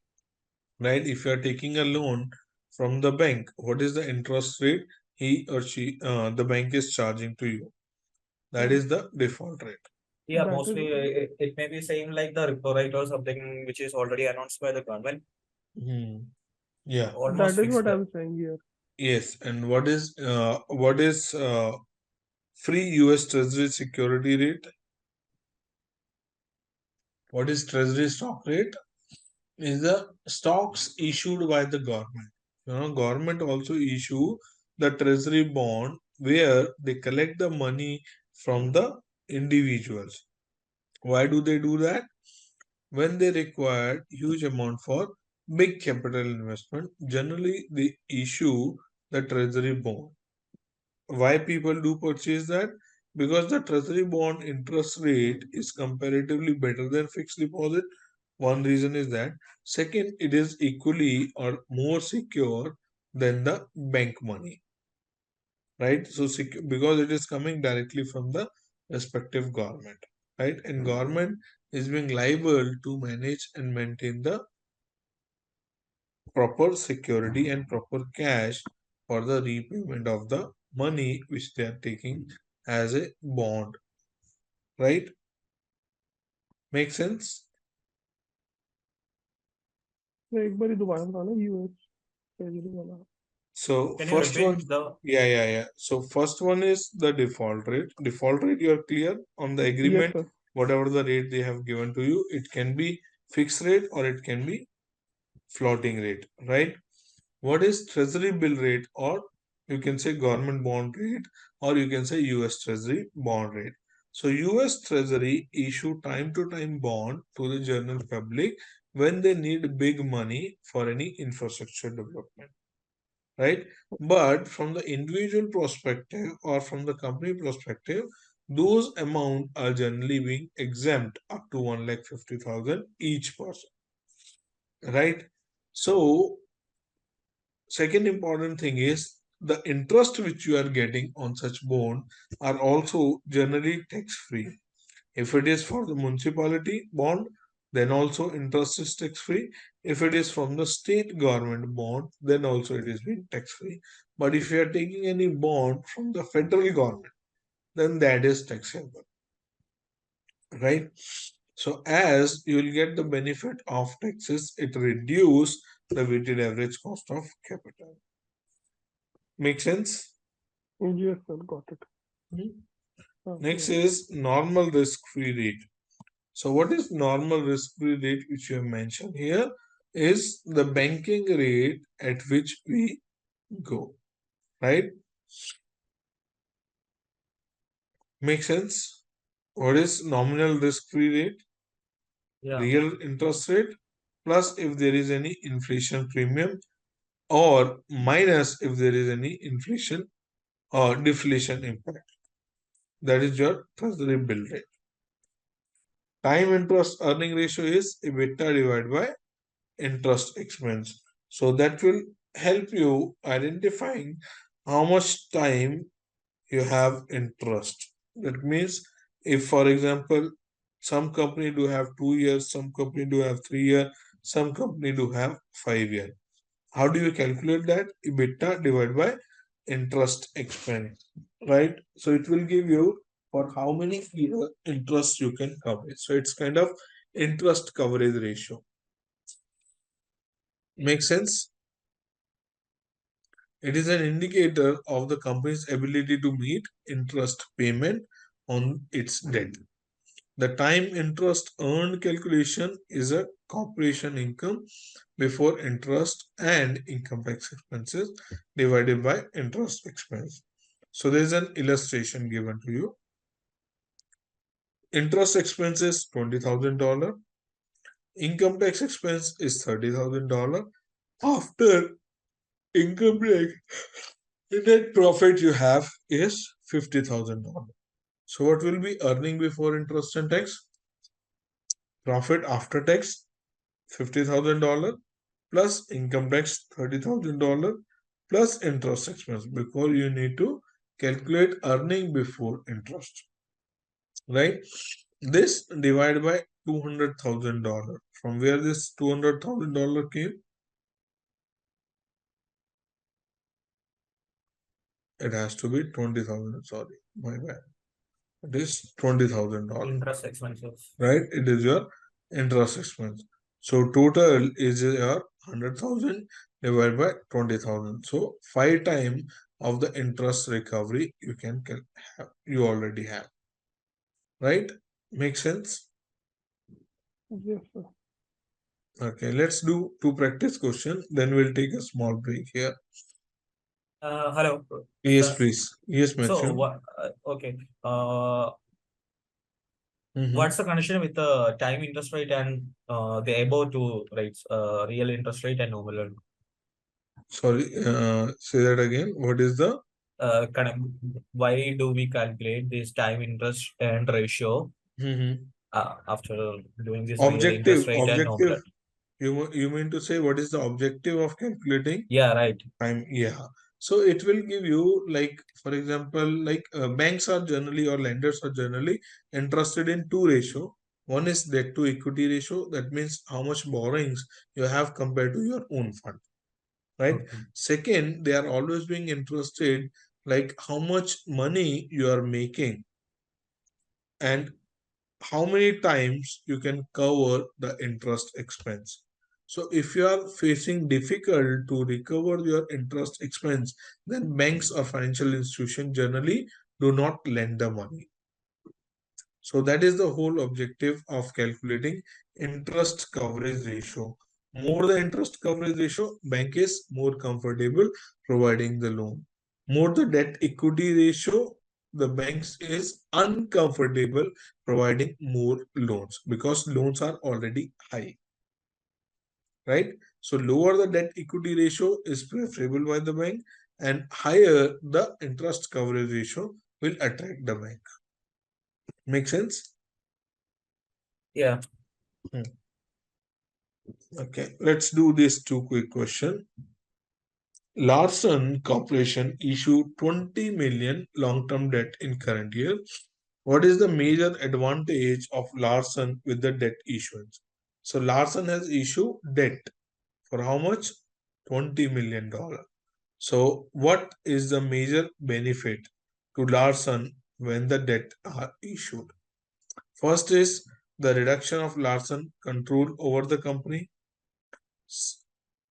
Right? If you are taking a loan from the bank, what is the interest rate he or she, the bank is charging to you? That is the default rate. Yeah, that is mostly it may be same like the repo rate or something which is already announced by the government. Hmm. Yeah. almost That is fixed what rate. I'm saying here. Yes. And what is free US Treasury security rate? What is Treasury stock rate? Is the stocks issued by the government. Government also issue the treasury bond where they collect the money from the individuals. Why do they do that? When they require huge amount for big capital investment, generally they issue the treasury bond. Why people do purchase that? Because the treasury bond interest rate is comparatively better than fixed deposit. One reason is that. Second, it is equally or more secure than the bank money, right? So because it is coming directly from the respective government, right? And government is being liable to manage and maintain the proper security and proper cash for the repayment of the money which they are taking as a bond, right? Make sense? मैं एक बार ही दोबारा बताना US treasury वाला. So Can you first one, repeat the yeah. So first one is the default rate. Default rate, you are clear on the Yes, agreement, sir. whatever the rate they have given to you, it can be fixed rate or it can be floating rate, right? What is treasury bill rate, or you can say government bond rate, or you can say US treasury bond rate. So US treasury issue time to time bond to the general public when they need big money for any infrastructure development, right? But from the individual perspective or from the company perspective, those amounts are generally being exempt up to 1,50,000 each person, right? So second important thing is the interest which you are getting on such bond are also generally tax free. If it is for the municipality bond, then also interest is tax free. If it is from the state government bond, then also it is being tax free. But if you are taking any bond from the federal government, then that is taxable, right? So as you will get the benefit of taxes, it reduce the weighted average cost of capital. Make sense? Yes, sir. Got it. Next Okay. is normal risk-free rate. So what is normal risk-free rate which you have mentioned here is the banking rate at which we go, right? Make sense? What is nominal risk-free rate? yeah Real interest rate plus if there is any inflation premium or minus if there is any inflation or deflation impact. That is your treasury bill rate. Time interest earning ratio is EBITDA divided by interest expense. So that will help you identifying how much time you have interest. That means if for example some company do have 2 years, some company do have 3 year, some company do have 5 year. How do you calculate that? EBITDA divided by interest expense, right? So it will give you for how many year interest you can cover. So it's kind of interest coverage ratio. Make sense? It is an indicator of the company's ability to meet interest payment on its debt. The time interest earned calculation is a corporation income before interest and income tax expenses divided by interest expense. So there is an illustration given to you. Interest expense is $20,000. Income tax expense is $30,000. After income tax, the net profit you have is $50,000. So what will be earning before interest and tax? Profit after tax $50,000 plus income tax $30,000 plus interest expense, because you need to calculate earning before interest, right? This divided by $200,000. From where this $200,000 came? It has to be 20,000. Sorry, my bad. It is $20,000, interest expenses. right? It is your interest expense. So total is your 100,000 divided by 20,000. So 5 times of the interest recovery you already have. Right? Make sense? Yes, sir. Okay, let's do 2 practice questions. Then we'll take a small break here. Hello. Yes, Sir. please. Yes, So Matthew. what? Okay. Mhm. What's the connection with the time interest rate and the above two rates, real interest rate and nominal? Sorry, say that again. What is the Connect, why do we calculate this time interest and ratio after doing this real interest rate and objective? nominal? You mean to say what is the objective of calculating Yeah, right. time? Yeah. So it will give you, like, for example, like banks are generally, or lenders are generally interested in 2 ratio. One is debt to equity ratio. That means how much borrowings you have compared to your own fund. Right? Okay. Second, they are always being interested like how much money you are making and how many times you can cover the interest expense. So if you are facing difficult to recover your interest expense, then banks or financial institutions generally do not lend the money. So that is the whole objective of calculating interest coverage ratio. More the interest coverage ratio, bank is more comfortable providing the loan. More the debt equity ratio, the banks is uncomfortable providing more loans because loans are already high. Right? So lower the debt equity ratio is preferable by the bank, and higher the interest coverage ratio will attract the bank. Make sense? Yeah. Okay, let's do this 2 quick question. Larsen Corporation issued 20 million long-term debt in current year. What is the major advantage of Larsen with the debt issuance? So Larsen has issued debt for how much? $20 million. So what is the major benefit to Larsen when the debt are issued? First is the reduction of Larsen control over the company.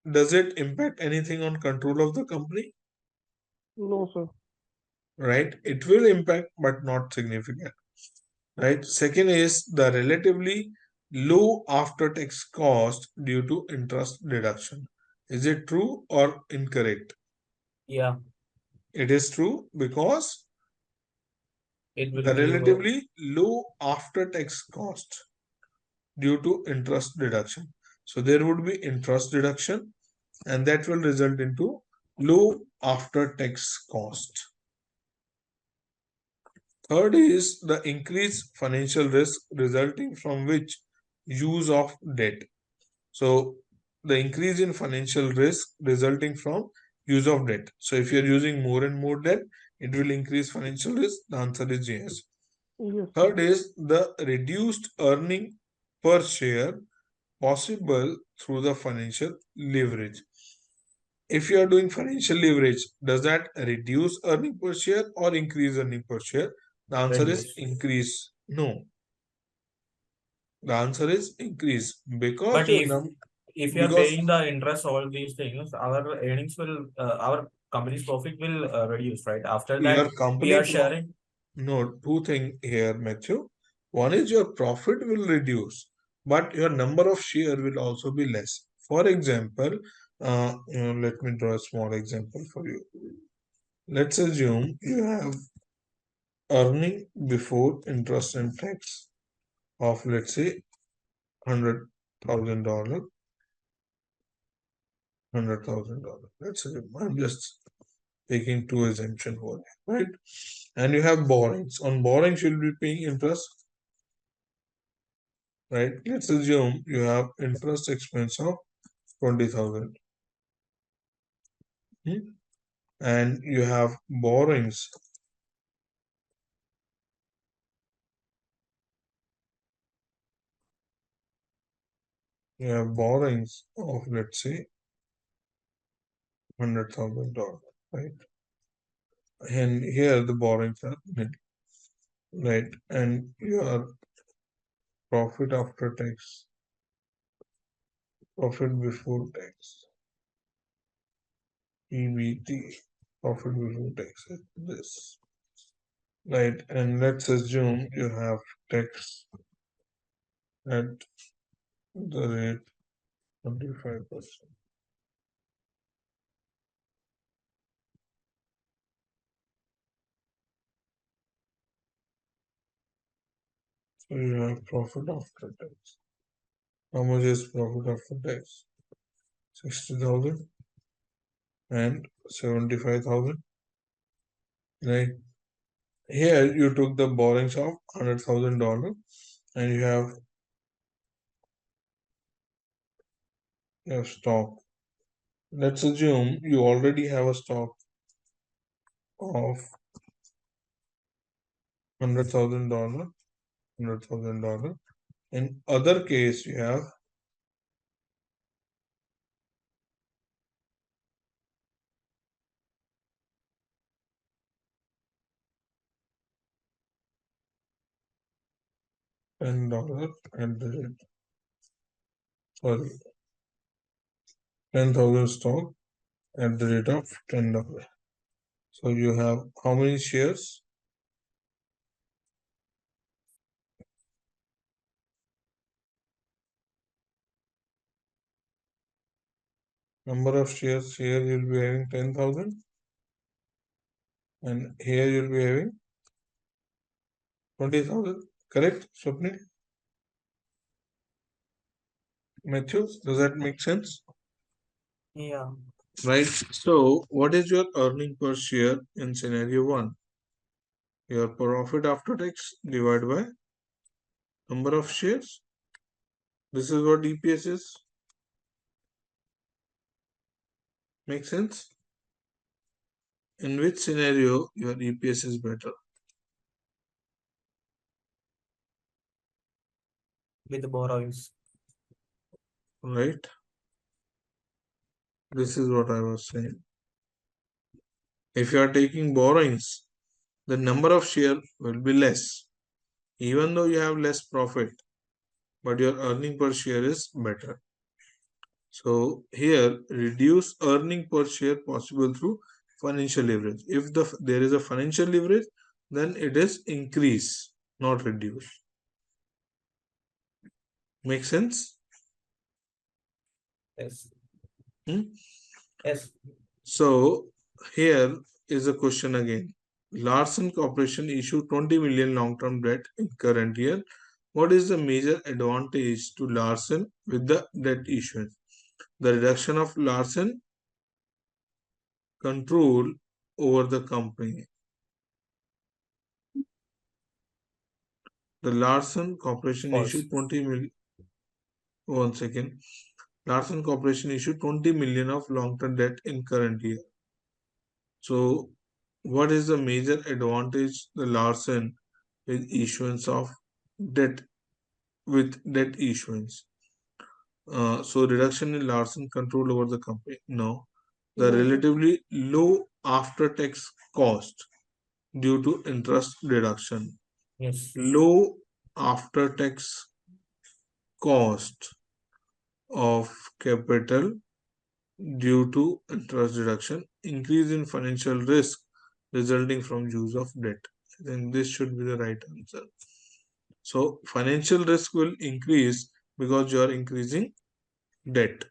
Does it impact anything on control of the company? No, sir. Right? It will impact, but not significant. Right? Second is the relatively low after-tax cost due to interest deduction. Is it true or incorrect? Yeah. It is true because It will the give relatively low after-tax cost due to interest deduction. So there would be interest deduction, and that will result into low after-tax cost. Third is the increased financial risk resulting from which use of debt. So the increase in financial risk resulting from use of debt. So if you're using more and more debt, it will increase financial risk. The answer is yes. Yes, sir. Third is the reduced earning per share possible through the financial leverage. If you are doing financial leverage, does that reduce earning per share or increase earning per share? The answer is reduce. increase. No. The answer is increase because But if you are because paying the interest, all these things, our earnings will, our company's profit will reduce, right? After that, your we company are sharing. no, 2 things here, Matthew. One is your profit will reduce, but your number of share will also be less. For example, let me draw a small example for you. Let's assume you have earning before interest and tax of, let's say, $100,000. $100,000. Let's assume I'm just taking 2 assumptions for it, right? And you have borrowings. On borrowings, you'll be paying interest, right? Let's assume you have interest expense of 20,000. And you have borrowings. You have borrowings of, let's say, $100,000, right? And here the borrowings are nil, right? And your profit after tax, profit before tax PBT, profit before tax, this. Right, and let's assume you have tax at the rate 25%. So you have profit after tax. How much is profit after tax? 60,000 and 75,000. Right. Here you took the borrowings of $100,000 and you have stock. Let's assume you already have a stock of $100,000. In other case, you have $10 at the rate. Sorry, 10,000 stock at the rate of $10. So you have how many shares? Number of shares here you'll be having 10,000 and here you'll be having 20,000. Correct, Swapnil? Matthews, does that make sense? Yeah. Right. So what is your earning per share in scenario 1? Your profit after tax divided by number of shares. This is what EPS is. Make sense? In which scenario your EPS is better? With the borrowings. Right. This is what I was saying. If you are taking borrowings, the number of share will be less. Even though you have less profit, but your earning per share is better. So here, reduce earning per share possible through financial leverage. If there is a financial leverage, then it is increase, not reduce. Make sense? Yes. Hmm? Yes. So here is a question again. Larsen Corporation issued 20 million long-term debt in current year. What is the major advantage to Larsen with the debt issuance? The reduction of Larsen control over the company. The Larsen Corporation False. issued 20 million. One second. Larsen Corporation issued 20 million of long-term debt in current year. So, what is the major advantage the Larsen with issuance of debt with debt issuance? So reduction in Larsen control over the company. No, the No, sir. relatively low after-tax cost due to interest deduction. Yes. Low after-tax cost of capital due to interest deduction. Increase in financial risk resulting from use of debt. Then this should be the right answer. So financial risk will increase because you are increasing debt.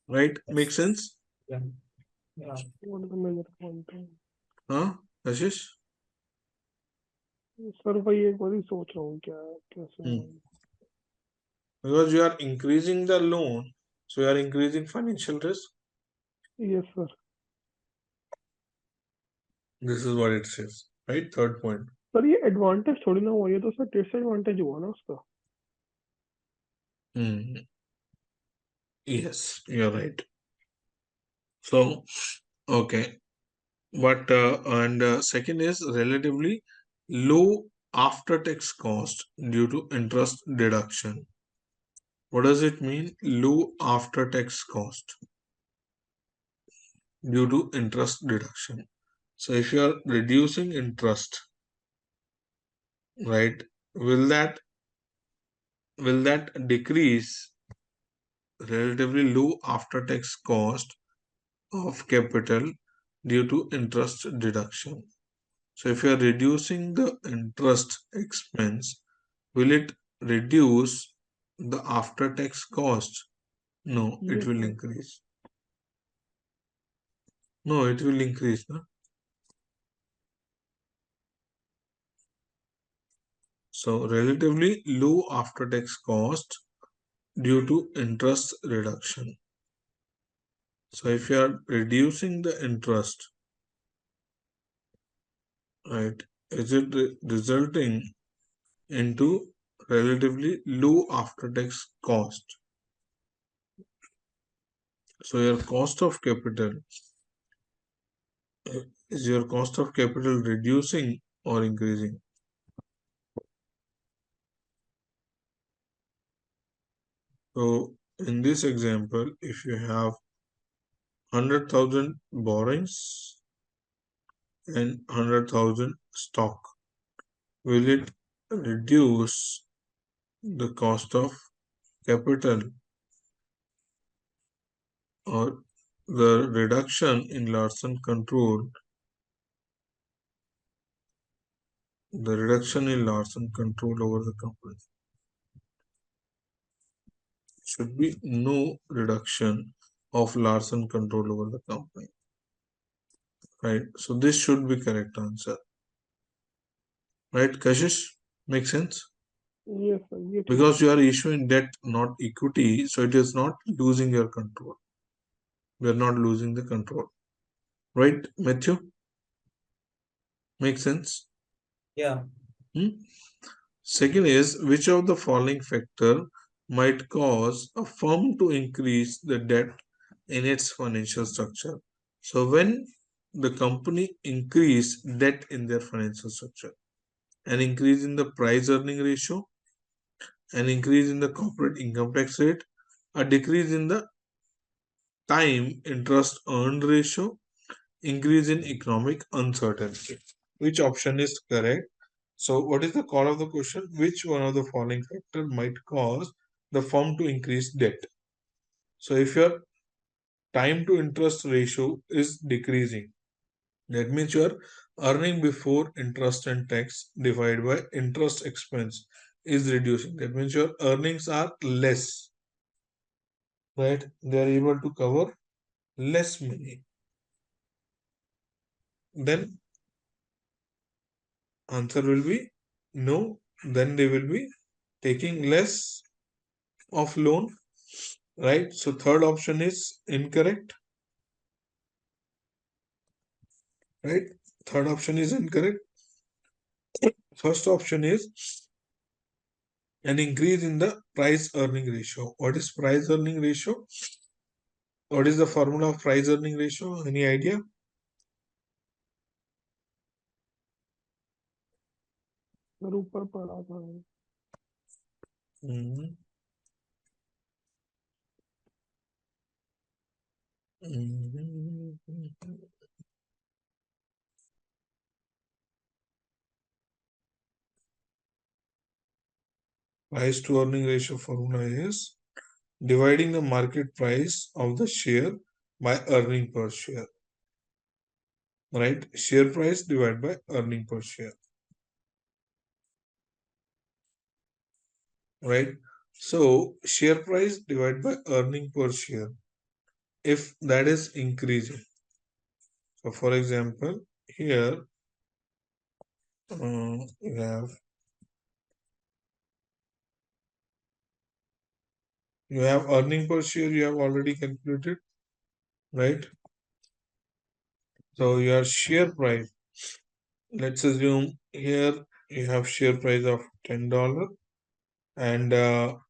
Right? Yes. Make sense? Yeah. Yeah. What is the major point? Huh? Ashish? Sir वही एक बार ही सोच रहा हूँ क्या कैसे Because you are increasing the loan, so you are increasing financial risk. Yes, sir. This is what it says, right? Third point. Sir ये advantage थोड़ी ना हुआ, ये तो सर डिसएडवांटेज हुआ ना उसका. Yes, you're right. So, okay. But and second is relatively low after-tax cost due to interest deduction. What does it mean? Low after-tax cost due to interest deduction. So if you are reducing interest, right, will that decrease relatively low after-tax cost of capital due to interest deduction. So if you are reducing the interest expense, will it reduce the after-tax cost? No, it Yes, will sir. increase. No, it will increase. No? So relatively low after-tax cost due to interest reduction. So if you are reducing the interest, right, is it resulting into relatively low after-tax cost? So your cost of capital, is your cost of capital reducing or increasing? So in this example, if you have 100,000 borrowings and 100,000 stock, will it reduce the cost of capital, or the reduction in Larsen control, over the company? Should be no reduction of Larsen control over the company, right? So this should be correct answer, right? Kashish, make sense? Yes, sir. Yes, Because you are issuing debt, not equity, so it is not losing your control. We are not losing the control, right, Matthew? Make sense? Yeah. Second is, which of the following factor might cause a firm to increase the debt in its financial structure? So when the company increase debt in their financial structure, an increase in the price earning ratio, an increase in the corporate income tax rate, a decrease in the time interest earned ratio, increase in economic uncertainty. Which option is correct? So what is the core of the question? Which one of the following factor might cause the firm to increase debt? So if your time to interest ratio is decreasing, that means your earning before interest and tax divided by interest expense is reducing. That means your earnings are less, right? They are able to cover less money. Then answer will be no. Then they will be taking less of loan, right? So third option is incorrect, right? Third option is incorrect. First option is an increase in the price earning ratio. What is price earning ratio? What is the formula of price earning ratio? Any idea? Sir ऊपर पढ़ा था. Mhm. Price to earning ratio formula is dividing the market price of the share by earning per share, right? Share price divided by earning per share, right? So share price divided by earning per share, if that is increasing. So for example, here you have earning per share, you have already calculated, right? So your share price, let's assume here you have share price of $10, and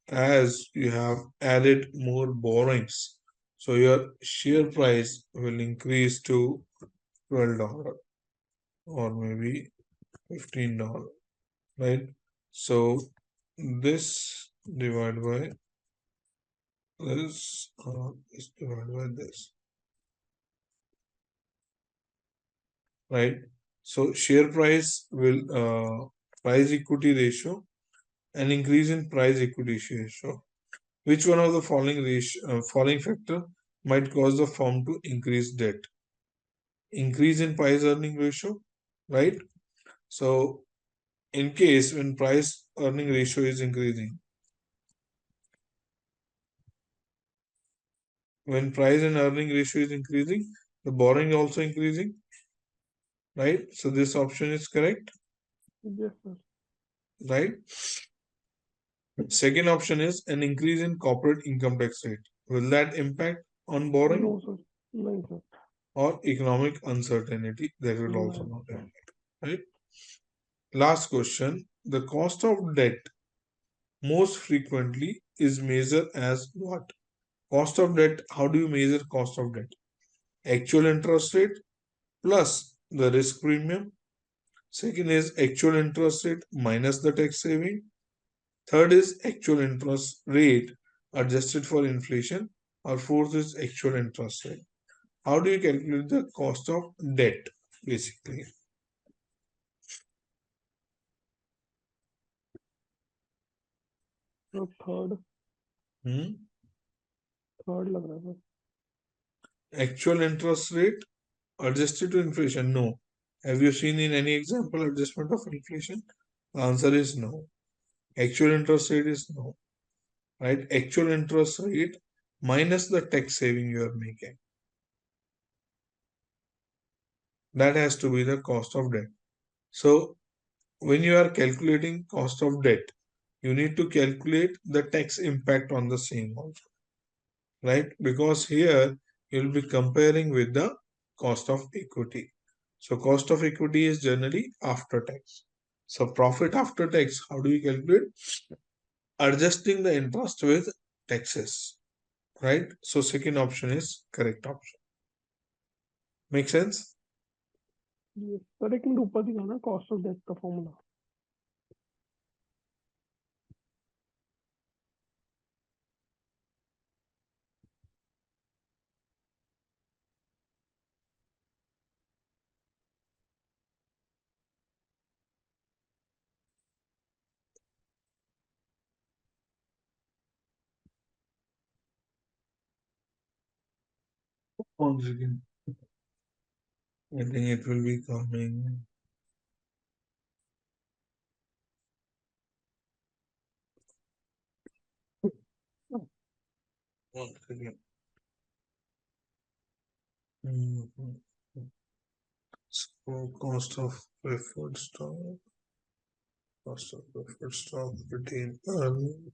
as you have added more borrowings, so your share price will increase to $12 or maybe $15, right? So this divided by this, is divided by this, right? So share price will price equity ratio, an increase in price equity ratio. Which one of the following factor might cause the firm to increase debt. Increase in price earning ratio, right? So in case when price earning ratio is increasing, when price and earning ratio is increasing, the borrowing also increasing, right? So this option is correct, Yes, sir. right? Second option is an increase in corporate income tax rate. Will that impact on borrowing? No, sir. No, sir. Or economic uncertainty? That will also No. not impact, right? Last question. The cost of debt most frequently is measured as what? Cost of debt. How do you measure cost of debt? Actual interest rate plus the risk premium. Second is actual interest rate minus the tax saving. Third is actual interest rate adjusted for inflation. Or fourth is actual interest rate. How do you calculate the cost of debt basically? So third लग रहा है sir. Actual interest rate adjusted to inflation? No. Have you seen in any example adjustment of inflation? The answer is no. Actual interest rate is no. Right? Actual interest rate minus the tax saving you are making. That has to be the cost of debt. So when you are calculating cost of debt, you need to calculate the tax impact on the same also. Right? Because here you'll be comparing with the cost of equity. So cost of equity is generally after tax. So profit after tax, how do you calculate? Adjusting the interest with taxes, right? So second option is correct option. Make sense? Yes. Sir एक minute ऊपर दिखाना cost of date का formula. Once again, I think it will be coming. Once again. So cost of preferred stock, retained earning.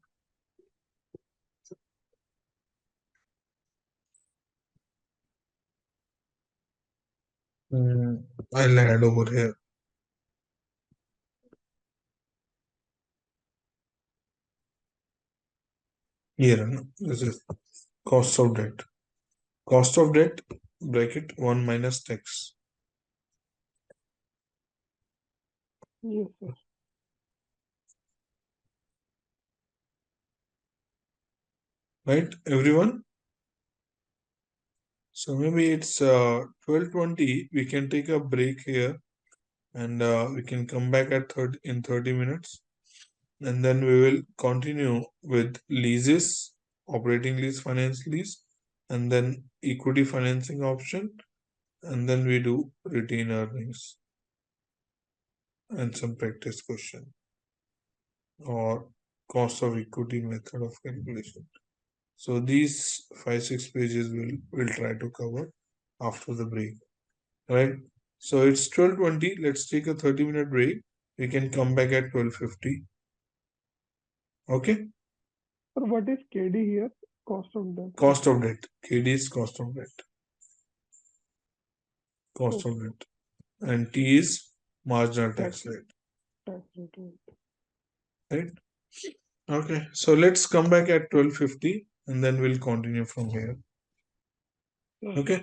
I'll add over here. Here, this is cost of debt. Cost of debt, bracket 1 minus tax. Yes, sir. Right, everyone? So maybe it's 12:20. We can take a break here and we can come back at in 30 minutes. And then we will continue with leases, operating lease, finance lease, and then equity financing option. And then we do retained earnings and some practice question or cost of equity method of calculation. So these 5-6 pages we'll try to cover after the break, right? So it's 12:20. Let's take a 30-minute break. We can come back at 12:50. Okay. Sir, what is KD here? Cost of debt. Cost of debt. KD is cost of debt. Cost of debt. And T is marginal tax rate. Tax rate. Right? Okay. So let's come back at 12:50 and then we'll continue from here. Okay.